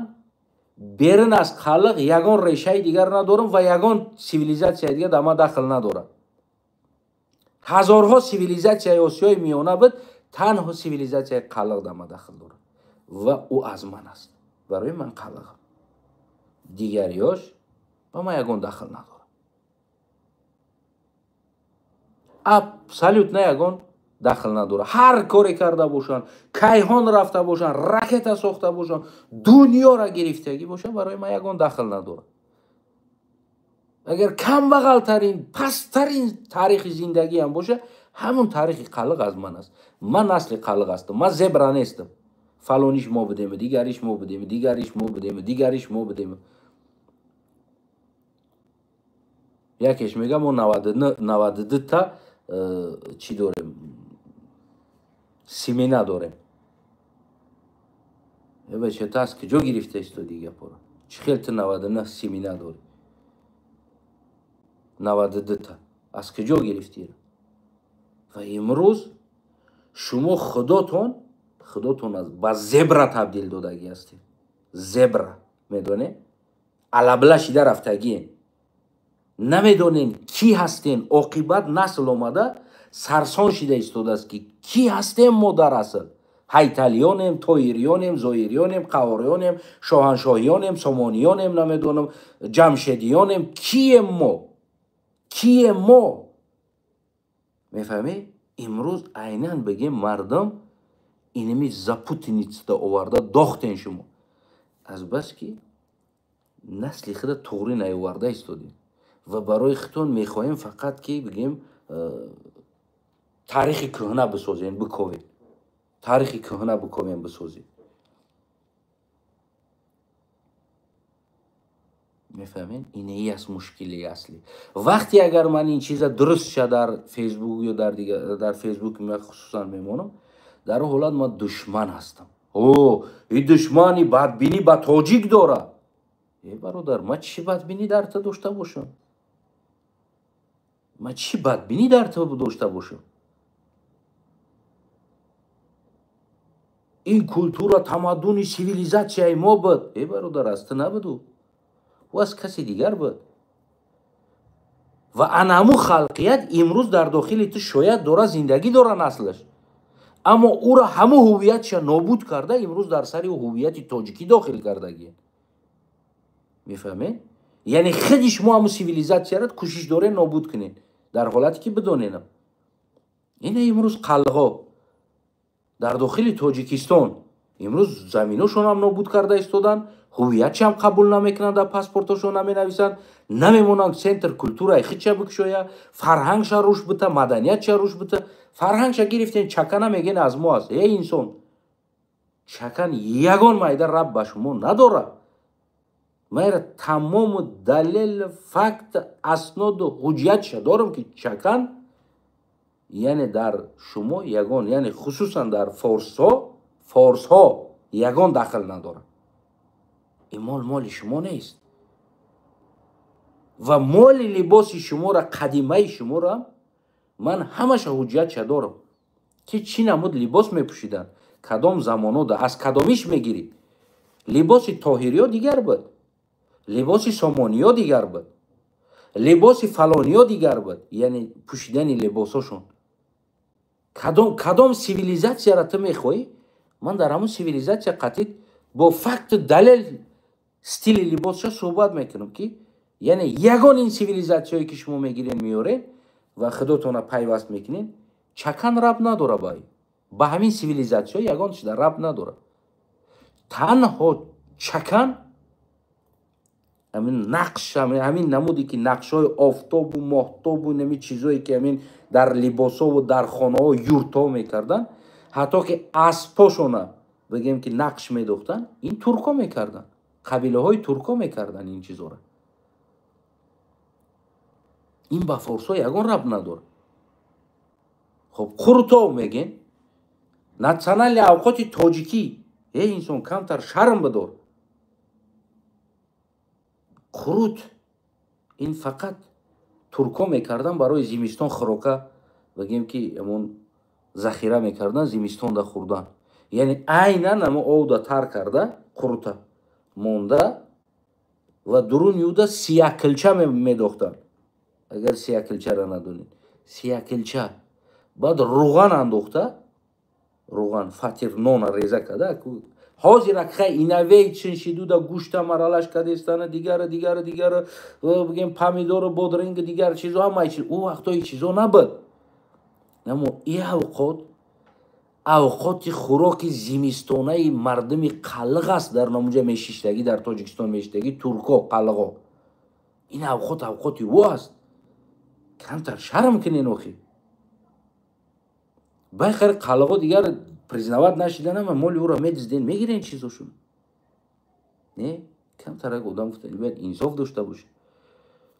берун аз халқ ягон решаи дигар надорам ва ягон сивилизатсияи дигар дар ман дахл надорад. ҳазорҳо сивилизатсияи осиёи миёна буд, танҳо сивилизатсияи қалқ дар ман дахл дорад ва ӯ аз ман аст. барои ман қалқам. дигариёш ба ман ягон дахл надорад. абсолютно ягон дахл надорад. ҳар коре карда бошанд, кайҳон рафта бошанд, ракета сохта бошанд, дунёро гирифтагӣ бошад, барои ман ягон дахл надорад. агар камбағалтарин, пасттарин таърихи зиндагиам боша, ҳамон таърихи қалқ аз ман аст. ман насли қалқ ҳастам. ман зебра нестам. фалониш мо будем, дигариш мо будем, дигариш мо будем, дигариш мо будем. якеш мега мо 92 та чӣ дорем? семена дорем. бача та аз куҷо гирифта истоди гапоро? чӣ хел ту 99 семена дорӣ? 92 та аз куҷо гирифтӣ? ва имрӯз шумо худотон аст ба зебра табдил додагӣ ҳастем. Зебра медонед, алабла шида рафтагием, намедонем кӣ ҳастем. оқибат насл омада сарсон шида истодааст ки кӣ ҳастем мо дар асл. ҳайталиёнем, тоирёнем, зоирёнем, қаворёнем, шоҳаншоҳиёнем, сомониёнем, намедонам ҷамшедиёнем. кием мо? кием мо? мефаҳмед? имрӯз айнан бигем мардам инами запутаницада оварда дохтен шумо. азбаски насли худа туғрӣ наёварда истодем ва барои худтон мехоҳем фақат ки бигем таърихи кӯҳна бисозем, биковем. таърихи кӯҳна биковем, бисозем. мефаҳмед? инаи аст мушкили аслӣ. вақте агар ман ин чиза дурустша дар фейсбук ё дар фейсбук хусусан мемонам, дар он ҳолат ман душман ҳастам. ин душмани бадбинӣ ба тоҷик дора. бародар, ман чӣ бадбинӣ дар ту дошта бошам? ман чӣ бадбинӣ дар ту дошта бошам? ин культура, тамаддуни сивилизатсияи мо буд. бародар, аз ту набуду, ӯ аз каси дигар буд. ва анаму халқият имрӯз дар дохили ту шояд дора зиндагӣ дора наслаш, аммо ӯро ҳаму ҳувиятша нобуд карда имрӯз дар сари ҳувияти тоҷикӣ дохил кардагӣ. мефаҳмед? яъне худи шумо ҳаму сивилизатсияро кӯшиш доред нобуд кунед, дар ҳолате ки бидонед ина имрӯз қалъҳо дар дохили тоҷикистон имрӯз заминошонам нобуд карда истодан, ҳувиятшам қабул намекунанд, дар паспортошон наменависанд, намемонанд центр культураи худша бикушоя, фарҳангша рушд бита, маданиятша рушд бита. фарҳангша гирифтен, чакана мегӯен аз мо аст. инсон, чакан ягон майда раб ба шумо надорад. майра тамому далел, факт, асноду ҳуҷҷатша дорам ки чакан яъне дар шумо ягон, яъне хусусан дар форсҳо ягон дахл надорад. ин мол моли шумо нест. ва моли либоси шуморо, қадимаи шуморо ман ҳамаша ҳуҷҷатша дорам ки чӣ намуд либос мепӯшиданд, кадом замонода, аз кадомиш мегирӣ. либоси тоҳириё дигар буд, либоси сомониё дигар буд, либоси фалониё дигар буд, яъне пӯшидани либосошон. кадом сивилизатсияро ту мехоҳӣ? ман дар ҳамун сивилизатсия қатъи бо факту далел стили либосша суҳбат мекунам ки яъне ягон ин сивилизатсияе ки шумо мегирен меёред ва худотонро пайваст мекунед, чакан рабт надора ба ҳамин сивилизатсия ягон чида рабт надора. танҳо чакан ҳамин нақш, ҳамин намуде ки нақшҳои офтобу моҳтобу нами чизое ки ҳамин дар либосову дар хонаҳо юртҳо мекарданд, ҳатто ки аспошона бигем ки нақш медохтанд, ин туркҳо мекарданд, қабилаҳои туркҳо мекарданд ин чизоро. ин ба форсҳо ягон рабт надорад. хоб қуртов мегӯен, натсионали авқоти тоҷикӣ. инсон, камтар шарм бидор. қурут ин фақат туркҳо мекарданд барои зимистон хӯрока, бигем ки амон захира мекарданд зимистонда хӯрдан. яъне айнан амо овда тар карда қурута монда ва дуруни ӯда сиякилча медохтанд. агар сиякилчаро надонед, сиякилча баъд руған андохта, руған фатир нона реза када, ҳозир акхай инавей чин шидуда гӯшта маралаш кадестана дигара бигем помидору бодринг дигар чизо ҳамаи чиз. ӯ вақтҳо ин чизо набуд. аммо и авқоти хӯроки зимистонаи мардуми қалғ аст. дар номуҷа мешиштагӣ, дар тоҷикистон мешиштагӣ туркҳо, қалғҳо. ин авқоти ӯ аст. камтар шарм кунен охи. байхар қалғҳо дигар признават нашидан, ама моли ӯро медизден, мегирен чизошон. не, камтар як одам гуфта бояд инсоф дошта бошед.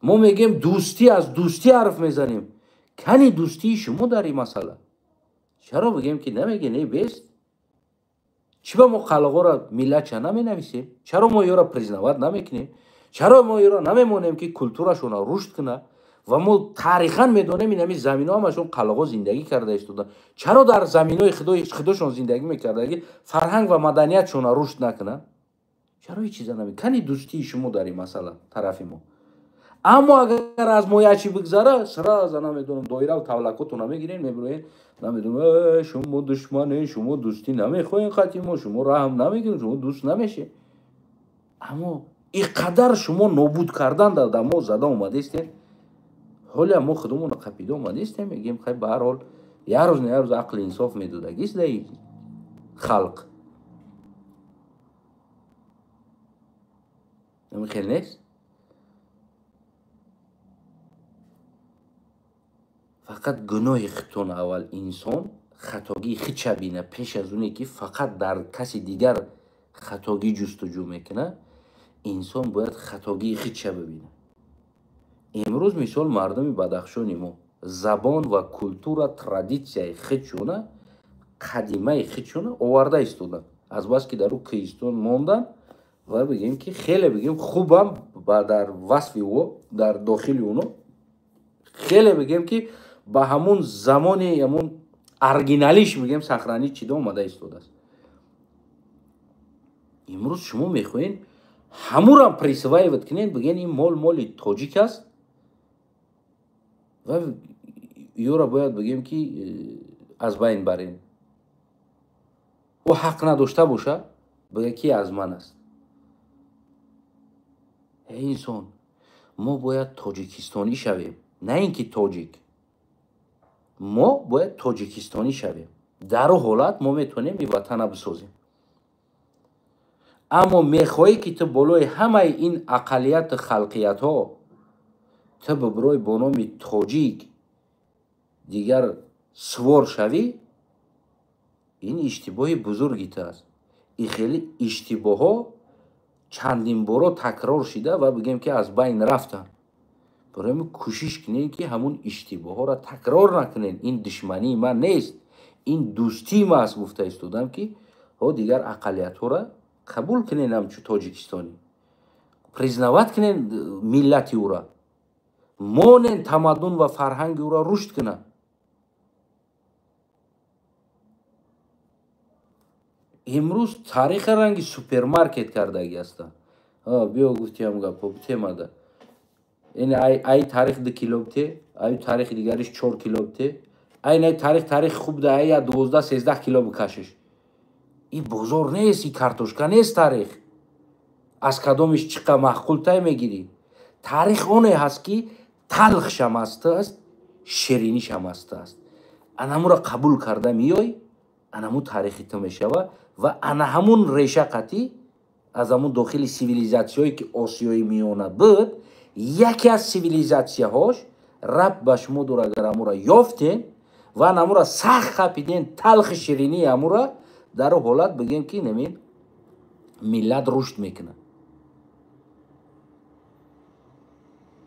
мо мегем дӯстӣ, аз дӯстӣ ҳарф мезанем. кани дӯстии шумо дар ин масъала? чаро бигем ки намегем бест? чӣ ба мо қалғҳоро миллатча наменависем? чаро мо ёро признават намекунем? чаро мо ёро намемонем ки культурашонро рушд кунад? و ما تاریخا میدونیم این همین زمین ها همشون قلعه زندگی کرده ایستادن. چرا در زمین های خودشون زندگی میکرده فرهنگ و مدنیتشون رشد نکنن؟ چرا این چیزا نمیکنی؟ دوستی شما داری مثلا طرف ما، اما اگر از ما چی بگذره سرا زنا میدونم دایره و تولکاتون میگیرین میبرین نمیدونم شما دشمنه، شما دوستی نمیخواین، خاطی ما شما رحم نمیگین، شما دوست نمیشه. اما اینقدر شما نابود کردن در ما زده اومده استین، حالا ما خودمون قپیده اومده استیم میگیم خیلی به هر حال یه روز نه یه روز عقل انصاف میدادگیست دی خلق نمیخیل نیست. فقط گناه خودتون اول انسان خطاگی خود چه بینه پیش از اونی که فقط در کسی دیگر خطاگی جستجو میکنه، انسان باید خطاگی خود چه ببینه. امروز مثال مردم بدخشانی ما زبان و کلتور و ترادیسیای خودشونه قدیمه خودشونه آورده ایستادن، از بس که در او کیستان موندن و بگیم که خیلی بگیم خوبم در وصف او در داخل اونو خیلی بگیم که با همون زمان همون ارگینالیش بگیم سخرانی چیده اومده ایستاده است. امروز شما میخواین همون را پریسوایوت کنین بگین این مال تاجیک است و یو را باید بگیم که از بین برین. او حق نداشته باشه بگه کی از من است. ای انسان ما باید تاجیکستانی شویم، نه اینکه تاجیک، ما باید تاجیکستانی شویم. در اون حالت ما میتونیم این وطن بسازیم. اما میخوایی که تو بالای همه این اقلیت خلقیت ها تو ببروی با نام تاجیک دیگر سوار شوی، این اشتباه بزرگی است. این خیلی اشتباه ها چندین بارا تکرار شده و بگیم که از بین رفتن. برای کوشش کنین که همون اشتباه ها را تکرار نکنین. این دشمنی من نیست، این دوستی من است. گفته ایستادم که ها دیگر اقلیت ها را قبول کنین، همچو تاجیکستانی پریزنوات کنین ملتی او را، مانین تمدن و فرهنگ او را رشد کنن. امروز تاریخ رنگی سوپرمارکت کردگی هستن. بیا گفتیم گپا بتیماده این ای تاریخ 2 کیلو بته، ای تاریخ دیگرش 4 کیلو بته، ای تاریخ خوب ده ای 12-13 کیلو بکشش. این بازار نیست، این کارتوشکا نیست. تاریخ از کدامش چقدر معقول تای میگیری. تاریخ اونه هست که تلخ شمسته است، شیرینی شمسته است. انمو را قبول کرده میای، انمو تاریخی تو میشوه و انا همون ریشه قطعی از همون داخل سیویلیزاسیونی که آسیایی میانه بود، یکی از سیویلیزاسیون هاش رب به شما دور اگر همو را یافتین و انمو را سخت خپیدین تلخ شیرینی همو را در حالت بگیم که نمین ملت رشد میکنه.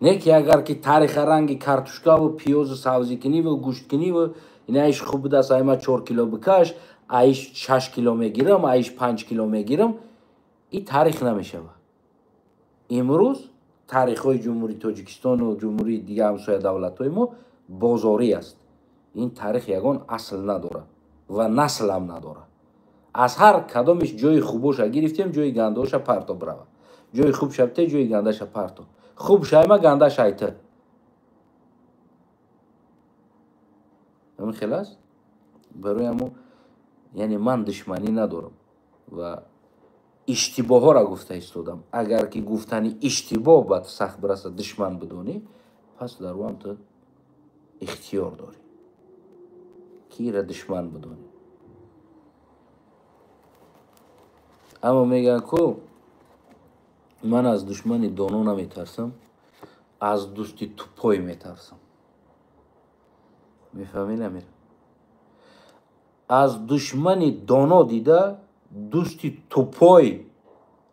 نه که اگر که تاریخ رنگ کارتوشکا و پیاز و سبزی کنی و گوشت کنی و این ایش خوب دست ایما 4 کیلو بکش، ایش 6 کیلو میگیرم، ایش 5 کیلو میگیرم، این تاریخ نمیشه. امروز تاریخ های جمهوری تاجیکستان و جمهوری دیگه همسایه دولت های ما بازاری است. این تاریخ یگان اصل نداره و نسل هم نداره. از هر کدامش جای خوبش گرفتیم، جای گندهاش پرتو بروه، جای خوب شبته جای گندهش پرتو، خوب شایما گنده شایته. همین خلاص برای همون یعنی من دشمنی ندارم و اشتباه ها را گفته ایستادم. اگر که گفتنی اشتباه باید سخت برسه دشمن بدونی، پس در وام تو اختیار داری کی را دشمن بدونی. اما میگن که من از دشمن دانو نمیترسم، از دوستی توپای میترسم. میفهمی نمیره؟ از دشمن دانا دیده دوستی توپای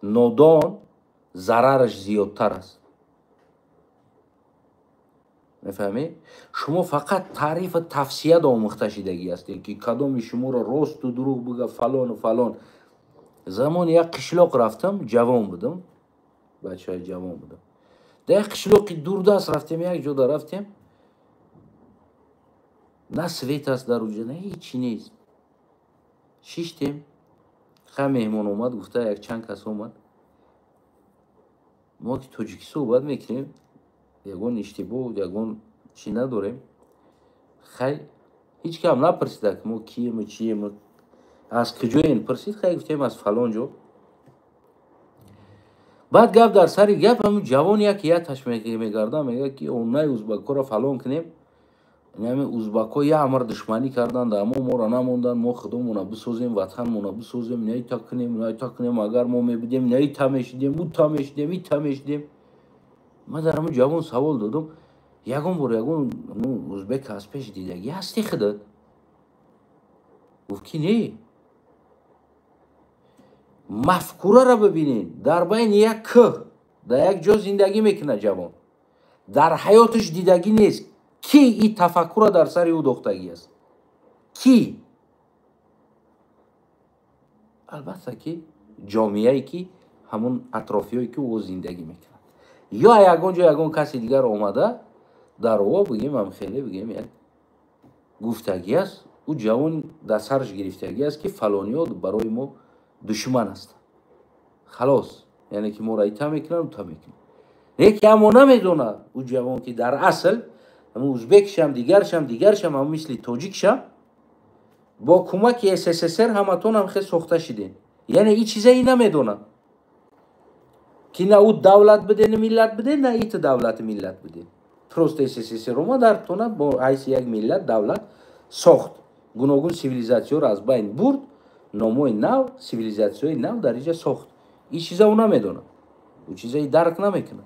نادان ضررش زیادتر است. میفهمی؟ شما فقط تعریف تفسیه آموخته شدگی هستید که کدام شما را راست و دروغ بگه فلان و فلان. زمان یک قشلاق رفتم، جوان بودم، بچه های جوان بودم، در قشلوقی دوردست رفتیم، یک جا رفتیم، نه سویت است در اونجا، نه هیچی نیست. شیشتیم، خیلی مهمان اومد، گفته یک چند کس اومد. ما که تاجیکی صحبت میکنیم، یگون اشتباه یگون چی نداریم. خیلی هیچ کم نپرسیده که ما کیم چیم، از کجایین پرسید. خیلی گفتیم از فلان جا. بعد گپ در سری گپ همون جوان یک تشمیه میگرده، میگه که اونای ازبک‌ها را فلان کنیم. یعنی ازبک‌ها یه عمر دشمنی کردند، اما ما را نموندن، ما خودمون بسازیم، وطنمون بسازیم، نه تا کنیم، اگر ما میبودیم نه تمیشیدیم، او تمیشیدیم. من در همون جوان سوال دادم، یگون بار یگون ازبک از پیش دیدگی هستی خودت؟ گفت که نه. مفکوره را ببینین، در بین یک که در یک جا زندگی میکنه جوان، در حیاتش دیدگی نیست. کی این تفکر در سر او دختگی است؟ کی؟ البته که جامعه‌ای که همون اطرافیایی که او زندگی میکنه، یا یگون جا یگون کسی دیگر آمده در او بگیم هم خیلی بگیم یک گفتگی است، او جوان در سرش گرفتگی است که فلانی ها برای ما دشمن است. خلاص، یعنی که ما را ایتا میکنن تا میکنن. یکی اما نمیدونه او جوان که در اصل همون ازبکش هم دیگرش هم مثل تاجیکش هم با کمک SSSR همتون هم خیلی ساخته شدین. یعنی این چیزایی نمیدونه که نه او دولت بده نه ملت بده، نه ایت دولت ملت بده. پروست SSSR رو در تونه با حیث یک ملت دولت ساخت، گوناگون سیویلیزاسیون را از بین برد، ناموی نو سیویلیزاسیون نو در اینجا ساخت. این چیزا او نمیدونه، او چیزایی درک نمیکنه.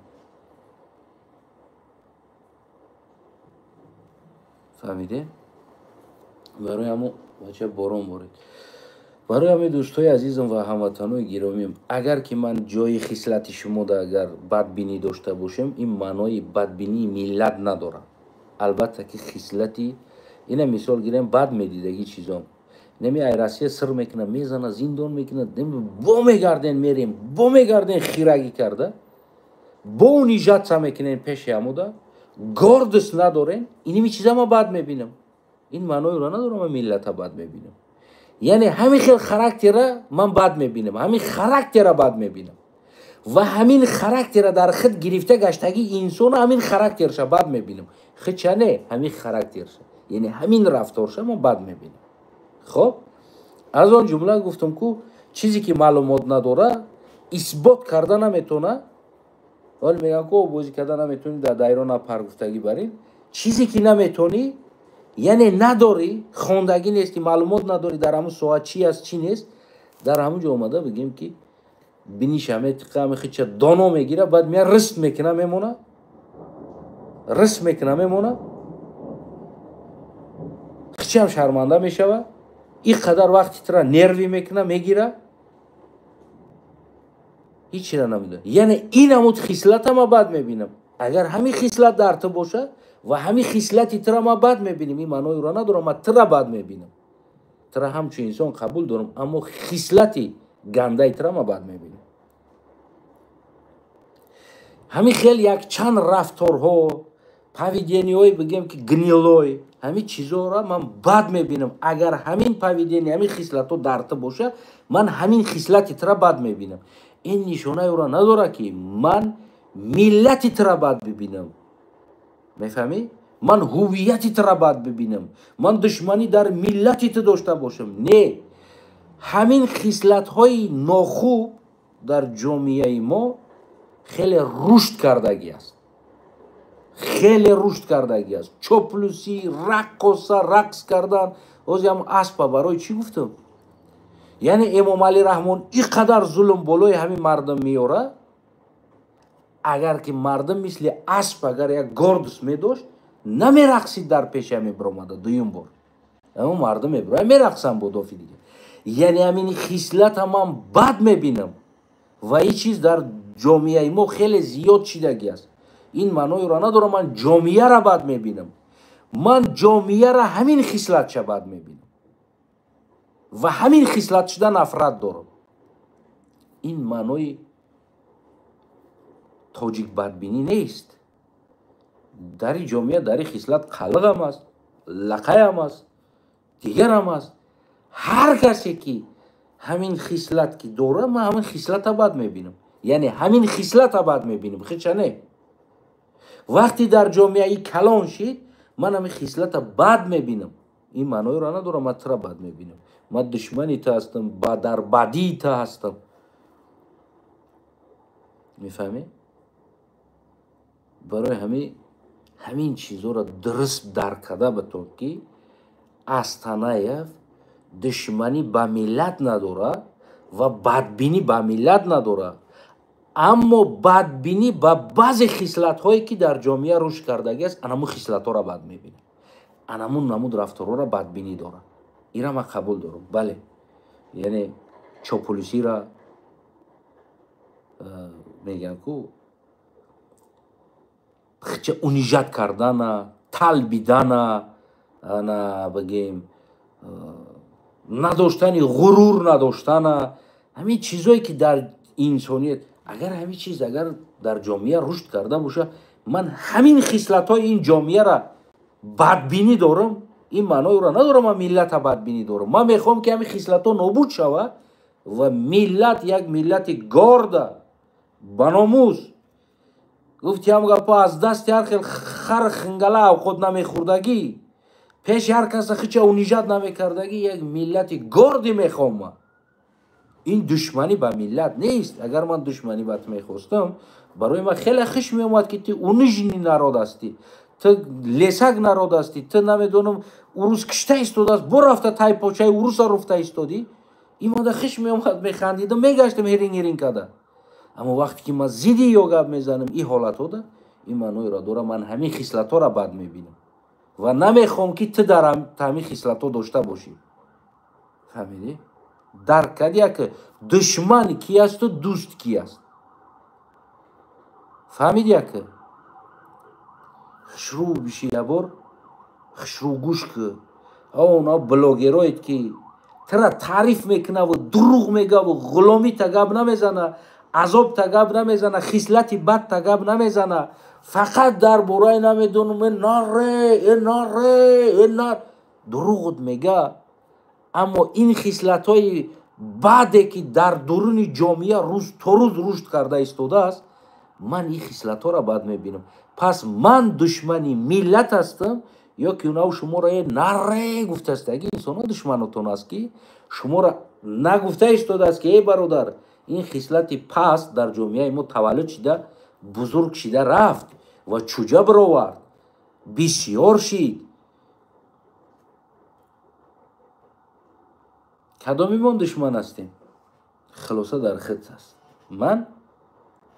فهمیده؟ برای همون بچه بارون بارید. برای همه دوستای عزیزم و هموطنای گرامیم، اگر که من جای خصلت شما دا اگر بدبینی داشته باشم، این معنای بدبینی ملت نداره. البته که خصلتی اینه، مثال گیریم بد میدیدگی چیزام نمی ایراسی سر میکنه، میزنه، زندان میکنه، با میگردن میریم، با میگردن خیرگی کرده، با نیجات سا میکنن پیش همودا، گاردس ندارن. اینمی چیزا ما بد میبینم. این معنای را نداره من ملت بد میبینم. یعنی همین خیل خراکتر را من بد میبینم، همین خراکتر را بد میبینم و همین خراکتر را در خود گرفته گشتگی انسان همین خراکترش بد میبینم. خود چنه همین خراکترش، یعنی همین رفتارش من بد میبینم. خب از آن جمله گفتم که چیزی که معلومات نداره اثبات کرده نمیتونه. ولی میگن که بازی کرده نمیتونی در دایره پرگفتگی برین. چیزی که نمیتونی یعنی نداری، خوندگی نیست که معلومات نداری در همون ساعت چی است چی نیست، در همون جا اومده بگیم که بینیش همه تقام خیچه دانو میگیره، بعد میاد رست میکنه میمونه، خیچه هم شرمنده میشوه. این قدر وقتی ترا نروی میکنه میگیره، هیچی را نمیدونه. یعنی این همون خصلت ما بد میبینم. اگر همین خصلت در تو باشه و همین خصلتی ترا ما بد میبینیم، این معنای را نداره ما ترا بد میبینم. ترا همچون انسان قبول دارم، اما خصلتی گنده ترا ما بد میبینیم. همین خیلی یک چند رفتارها پویدینی های بگیم که گنیلوی، همین چیزها را من بد میبینم. اگر همین پویدینی همین خصلت ها در تو باشه، من همین خصلتی ترا بد میبینم. این نشانه او را نداره که من ملتی ترا بد ببینم. میفهمی؟ من هویتی ترا بد ببینم، من دشمنی در ملتی تو داشته باشم. نه، همین خصلت های ناخوب در جامعه ما خیلی رشد کردگی است، چاپلوسی، رقص کردن. از هم اسبا برای چی گفتم؟ یعنی امام علی رحمان اینقدر ظلم بالای همین مردم میاره. اگر که مردم مثل اسب اگر یک گاردس میداشت نمیرقصید در پیش همین برآمده دویم بار، اما مردم ابراهیم میرقصن با دافی دیگه. یعنی همین خصلت هم بد میبینم و این چیز در جامعه ما خیلی زیاد چیدگی است. این معنای را نداره من جامعه را بد میبینم، من جامعه را همین خصلت چه بد میبینم و همین خصلت شده نفرت دارم. این معنای тоҷик бадбинӣ нест. дари ҷомеа дари хислат қалғам аст, лақаям аст, дигарам аст. ҳар касе ки ҳамин хислат ки дора, ман ҳамин хислата бад мебинам. яъне ҳамин хислата бад мебинам, хича не. вақти дар ҷомеа и калон шид, ман ҳамин хислата бад мебинам. ин маъноиро надорам ман тра бад мебинам. ман душмани та ҳастам, дар бадии та ҳастам. мефаҳмӣ? барои ҳамин чизҳоро дуруст дарк карда батон ки Астанаев душманӣ ба миллат надорад ва бадбинӣ ба миллат надорад, аммо бадбинӣ ба баъзе хислатҳое ки дар ҷомеа рушд кардагиаст, анамун хислатҳоро бад мебинад, анамун намуд рафторҳоро бадбинӣ дорад. инро ман қабул дорам. бале, яъне чополисиро мегӯянд ку хича унижат кардана, талбидана, ана бигем надоштани ғурур надоштана, ҳамин чизое ки дар инсоният, агар ҳамин чиз агар дар ҷомеа рушд карда боша, ман ҳамин хислатҳои ин ҷомеаро бадбинӣ дорам, ин маъноиро надорам ман миллата бадбинӣ дорам. ман мехоҳам ки ҳамин хислатҳо нобуд шавад ва миллат як миллати горда баномус. гуфтиам гапа аз дасти ҳар хел хар хингала авқот намехӯрдагӣ, пеши ҳар каса хича унижат намекардагӣ, як миллати гордӣ мехоҳам ман. ин душманӣ ба миллат нест. агар ман душманӣ ба ту мехостам, барои ман хеле хиш меомад ки ту унижни народ ҳастӣ, ту лесак народ ҳастӣ, ту намедонам урус кишта истодааст, борафта тай почаи уруса руфта истодӣ. ин мада хиш меомад, механдидам, мегаштам ҳирин када. аммо вақте ки ман зидди ё гап мезанам ин ҳолатҳода, ин маъноиро дорам ман ҳамин хислатҳоро бад мебинам ва намехоҳам ки ту дар ҳамин хислатҳо дошта бошӣ. фаҳмидӣ? дарк кардия ки душман ки асту дӯст ки аст. фаҳмидия ки хушрӯ биши ябор хушрӯ гӯш ки она блогероед ки тра таъриф мекунаву дурӯғ мегаву ғуломӣ та гап намезана, азоб та гап намезана, хислати бад та гап намезана, фақат дар бораи намедонам дурӯғут мега. аммо ин хислатҳои баъде ки дар дуруни ҷомеа рӯз то рӯз рушд карда истодааст, ман ин хислатҳоро бад мебинам. пас ман душмани миллат ҳастам, ё ки унав шуморо наре гуфтааст. аги инсонҳо душманотон аст ки шуморо нагуфта истодааст ки бародар, ин хислати паст дар ҷомеаи мо таваллуд шида бузург шида рафт ва чӯҷа бировард, бисёр шид. кадомимон душман ҳастем? хулоса дар хит аст. ман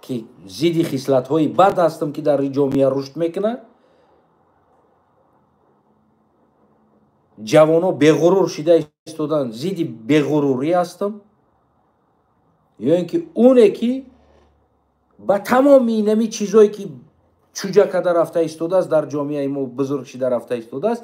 ки зидди хислатҳои бад ҳастам ки дар ҷомеа рушд мекунад, ҷавоно беғурур шида истодан, зидди беғурурӣ ҳастам, ё ин ки оне ки ба тамоми инами чизое ки чӯҷа када рафта истодааст, дар ҷомеаи мо бузург шида рафта истодааст,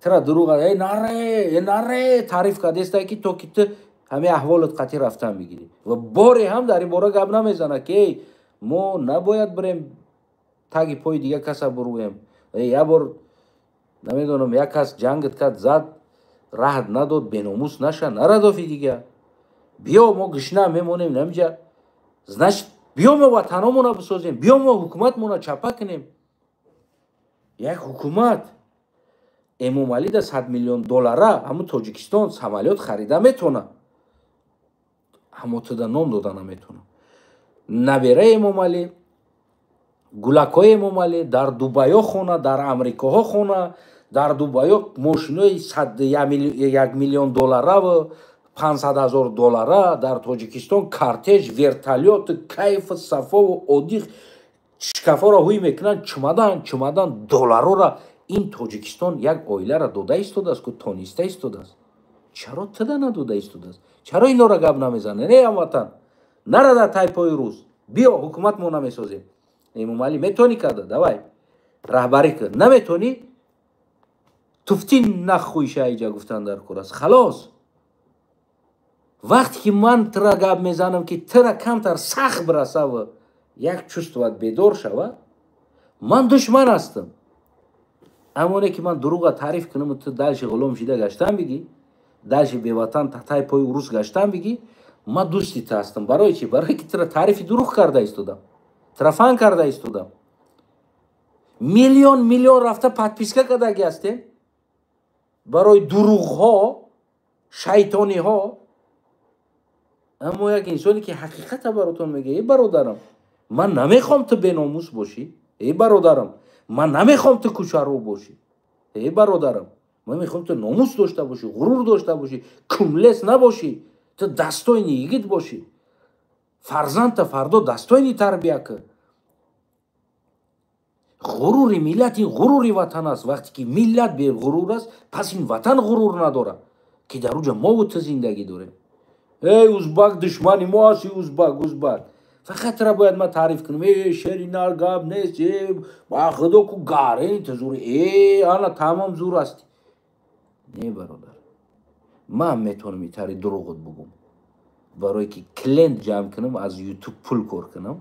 тра дурӯғ наре таъриф кардеста ки то ки ту ҳамаи аҳволот қатъӣ рафтан бигирӣ ва боре ҳам дар ин бора гап намезана ки мо набояд бирем таги пои дигар каса бурӯем. як бор намедонам як кас ҷангат кард, зад, раҳд надод, беномус наша, нарадофи дигар. биё мо гишна мемонем намҷа, значит биё мо ватаномона бисозем, биё мо ҳукуматмона чапа кунем. як ҳукумат Эмомалӣ да $100 миллион ҳамун Тоҷикистон самолёт харида метавонад, аммо туда ном дода наметавонад. набераи Эмомалӣ, гулакҳои Эмомалӣ дар Дубайо хона, дар Амрикоҳо хона, дар Дубайо мошинои $1 миллион $500,000, дар Тоҷикистон кортеж, вертолёт, кайфу сафову оддӣ шкафоро ҳуй мекунанд, чумадан долларора. ин Тоҷикистон як оиларо дода истодааст ку тониста истодааст. чаро туда надода истодааст? чаро инора гап намезанӣ? не ҳамватан нарада тайпои рӯз, биё ҳукуматмо намесозем. Эмомалӣ метавонӣ карда? давай раҳбарӣ кар. наметавонӣ? туфти нахӯиша иҷа гуфтан дар кор аст. халос. вақте ки ман тра гап мезанам ки тра камтар сахт бирасава, як чувствовать бедор шавад, ман душман ҳастам. ҳамоне ки ман дурӯға таъриф кунам, ту дальши ғулом шида гаштан бигӣ, дальши беватан татаи пои урус гаштан бигӣ, ман дӯсти ту ҳастам. Барои чӣ? Барое ки тура таърифи дурӯғ карда истодам, тура фан карда истодам. Миллион рафта подписка кардаги ҳастем барои дурӯғҳо, шайтониҳо. аммо як инсоне ки ҳақиқата баротон мегӯяд, эй бародарам, ман намехоҳам ту беномус бошӣ, эй бародарам, ман намехоҳам ту кӯчаро бошӣ, эй бародарам, ман мехоҳам ту номус дошта бошӣ, ғурур дошта бошӣ, кумлес набошӣ, ту дастойни йигит бошӣ, фарзанда фардо дастойни тарбия кӣ. ғурури миллат ин ғурури ватан аст. вақте ки миллат беғурур аст, пас ин ватан ғурур надорад ки дар уҷа мову ту зиндагӣ дорем. эй узбак душмани мо ҳасти, узбак. фақат ра бояд ман таъриф кунам, шери нар гап нест, ба худо ку гарени ту зур, ана тамом зур ҳасти. не бародар, ман метавонам итари дурӯғот бугум, барое ки клиент ҷамъ кунам, аз ютуб пул кор кунам,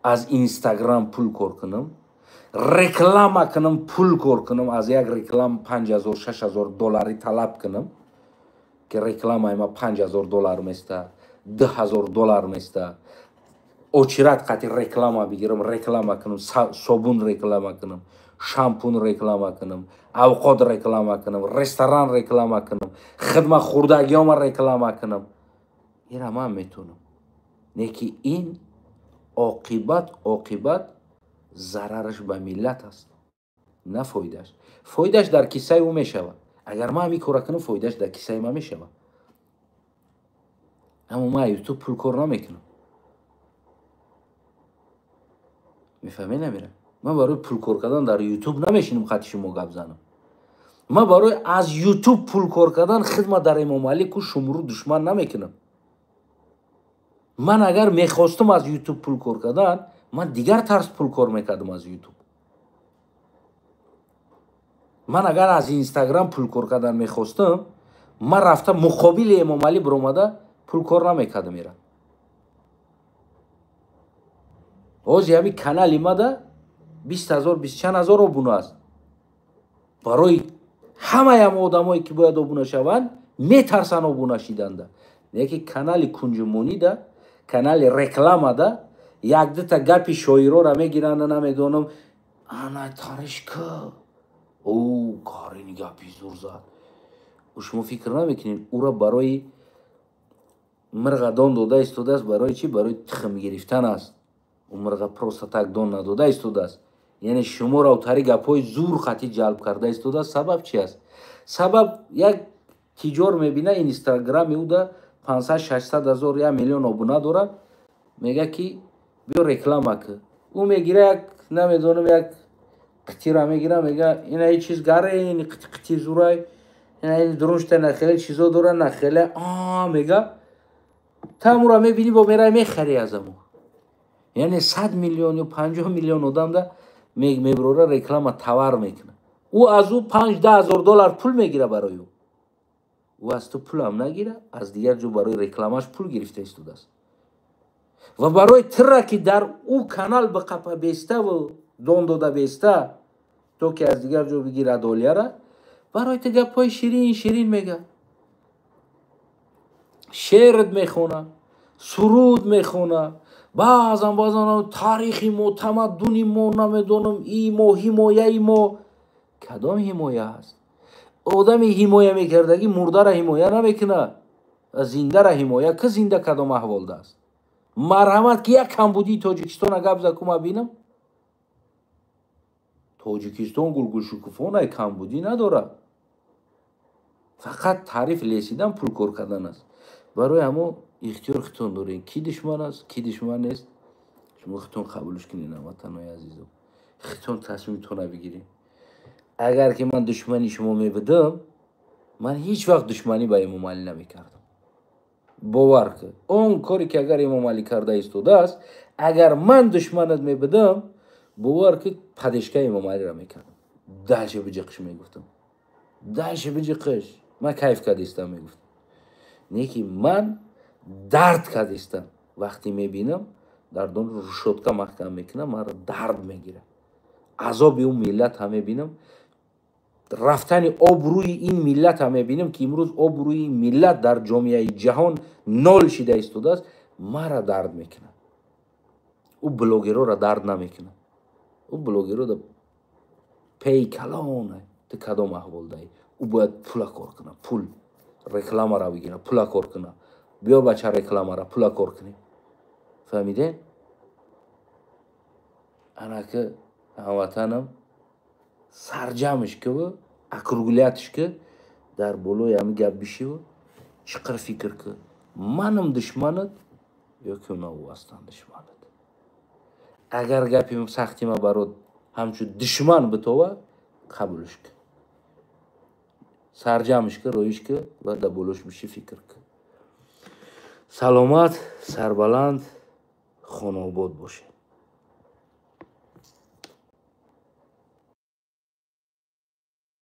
аз инстаграм пул кор кунам, реклама кунам, пул кор кунам, аз як реклама $5000-$6000 талаб кунам, ки рекламаи ма $5000 места, $2000 места. очират қати реклама бигирам, реклама кунам, собун реклама кунам, шампун реклама кунам, авқот реклама кунам, ресторан реклама кунам, хидмат хӯрдагиёма реклама кунам. ира ман метавонам. не ки ин оқибат зарараш ба миллат аст, на фоидааш. фоидааш дар киссаи ӯ мешавад. агар ман ҳамин кора кунам, фоидааш дар киссаи ман мешавад. аммо ман ютуб пул кор намекунам. мефаҳмед намира? ман барои пул кор кардан дар ютуб намешинам хати шумо гап занам. ман барои аз ютуб пул кор кардан хидмат дар Эмомалӣ ку шумру душман намекунам. ман агар мехостам аз ютуб пул кор кардан, ман дигар тарз пул кор мекардам аз ютуб. ман агар аз инстаграм пул кор кардан мехостам, ман рафта муқобили Эмомалӣ биромада пул кор намекардам. ира ҳозир ҳами канали мада 20,000-25,000 обуна аст. барои ҳамаи одамое ки бояд обуна шаванд метарсанд обуна шиданда. яке канали кунҷумонида, канали рекламада як дута гапи шоирора мегиранд, намедонам ана таришка карини гапи зур зад. шумо фикр намекунед ура барои мирға дон дода истодааст. барои чӣ? барои тухм гирифтан аст. мирға просто так дон надода истодааст. яъне шуморо автари гапҳои зур хати ҷалб карда истодааст. сабаб чӣ аст? сабаб як тиҷор мебина инстаграми уда 500-600,000 1 миллион обуна дорад, мега ки биё реклама кӣ. ӯ мегира як намедонам як қитира мегира, мега ина ҳеҷ чиз гарени қити зурай, ина друншта нахеле чизо дора нахеле мега тамура мебини бо мерай мехари азамо. яъне 100 миллион ё 50 миллион одамда меброра реклама тавар мекуна. ӯ аз ӯ $5-10,000 пул мегира барои ӯ. ӯ аз ту пулам нагира, аз дигар ҷо барои рекламаш пул гирифта истодааст. ва барои тира ки дар ӯ канал биқапа беставу дон дода беста, то ки аз дигар ҷо бигира долияра, барои ту гапҳои ширин мега. шеърд мехона, суруд мехона, баъзан таърихи мо, тамаддуни мо, намедонам имо, ҳимояи мо. кадом ҳимоя ҳаст? одами ҳимоя мекардагӣ мурдара ҳимоя намекуна, зиндара ҳимоя ки зинда кадом аҳволда аст? марҳамат ки як камбудии тоҷикистона гап закума бинам. тоҷикистон гулгулшукуфонаи камбудӣ надорад. фақат таъриф лесидан пул кор кардан аст. барои ҳамо ихтиёр хитон дорем, ки душман аст, ки душман нест. шумо хитон қабулш кунед. ватанои азизам, хитон тасмимтона бигиред. агар ки ман душмани шумо мебудам, ман ҳеҷ вақт душманӣ ба Эмомалӣ намекардам. бовар кун. он коре ки агар Эмомалӣ карда истодааст, агар ман душманат мебудам, бовар ки падешгаи Эмомалиро мекардам. дальше биҷиқиш мегуфтам. дальше биҷиқиш. ман кайф кардистам мегуфтам. не ки ман дард кардистам. вақте мебинам дардон рушодка маҳкам мекунам, маро дард мегирад. азоби он миллатам мебинам, рафтани об рӯи ин миллатам мебинам, ки имрӯз об рӯи миллат дар ҷомеаи ҷаҳон нол шида истодааст. Мара дард мекунад. ӯ блогерора дард намекунад. ӯ блогерора пей калон ту кадом аҳвол даҳӣ. ӯ бояд пула кор кунад, пул рекламара бигирад, пула кор кунад. биё бача рекламара пула кор кунем. фаҳмидем? анака ҳамватанам сарҷамш кӯ, округлятш кӯ, дар болои ҳами гап бишиву чӣ қадр фикр кӯ. Манам душманат ё ки уна ӯ ҳастанд душманат. Агар гапи сахти ма барот ҳамчун душман битова, қабулш кӯ. Сарҷамш кӯ, роиш кӯ ва дар болош бишӣ фикр кӯ. Саломат, сарбаланд, хонобод бошед.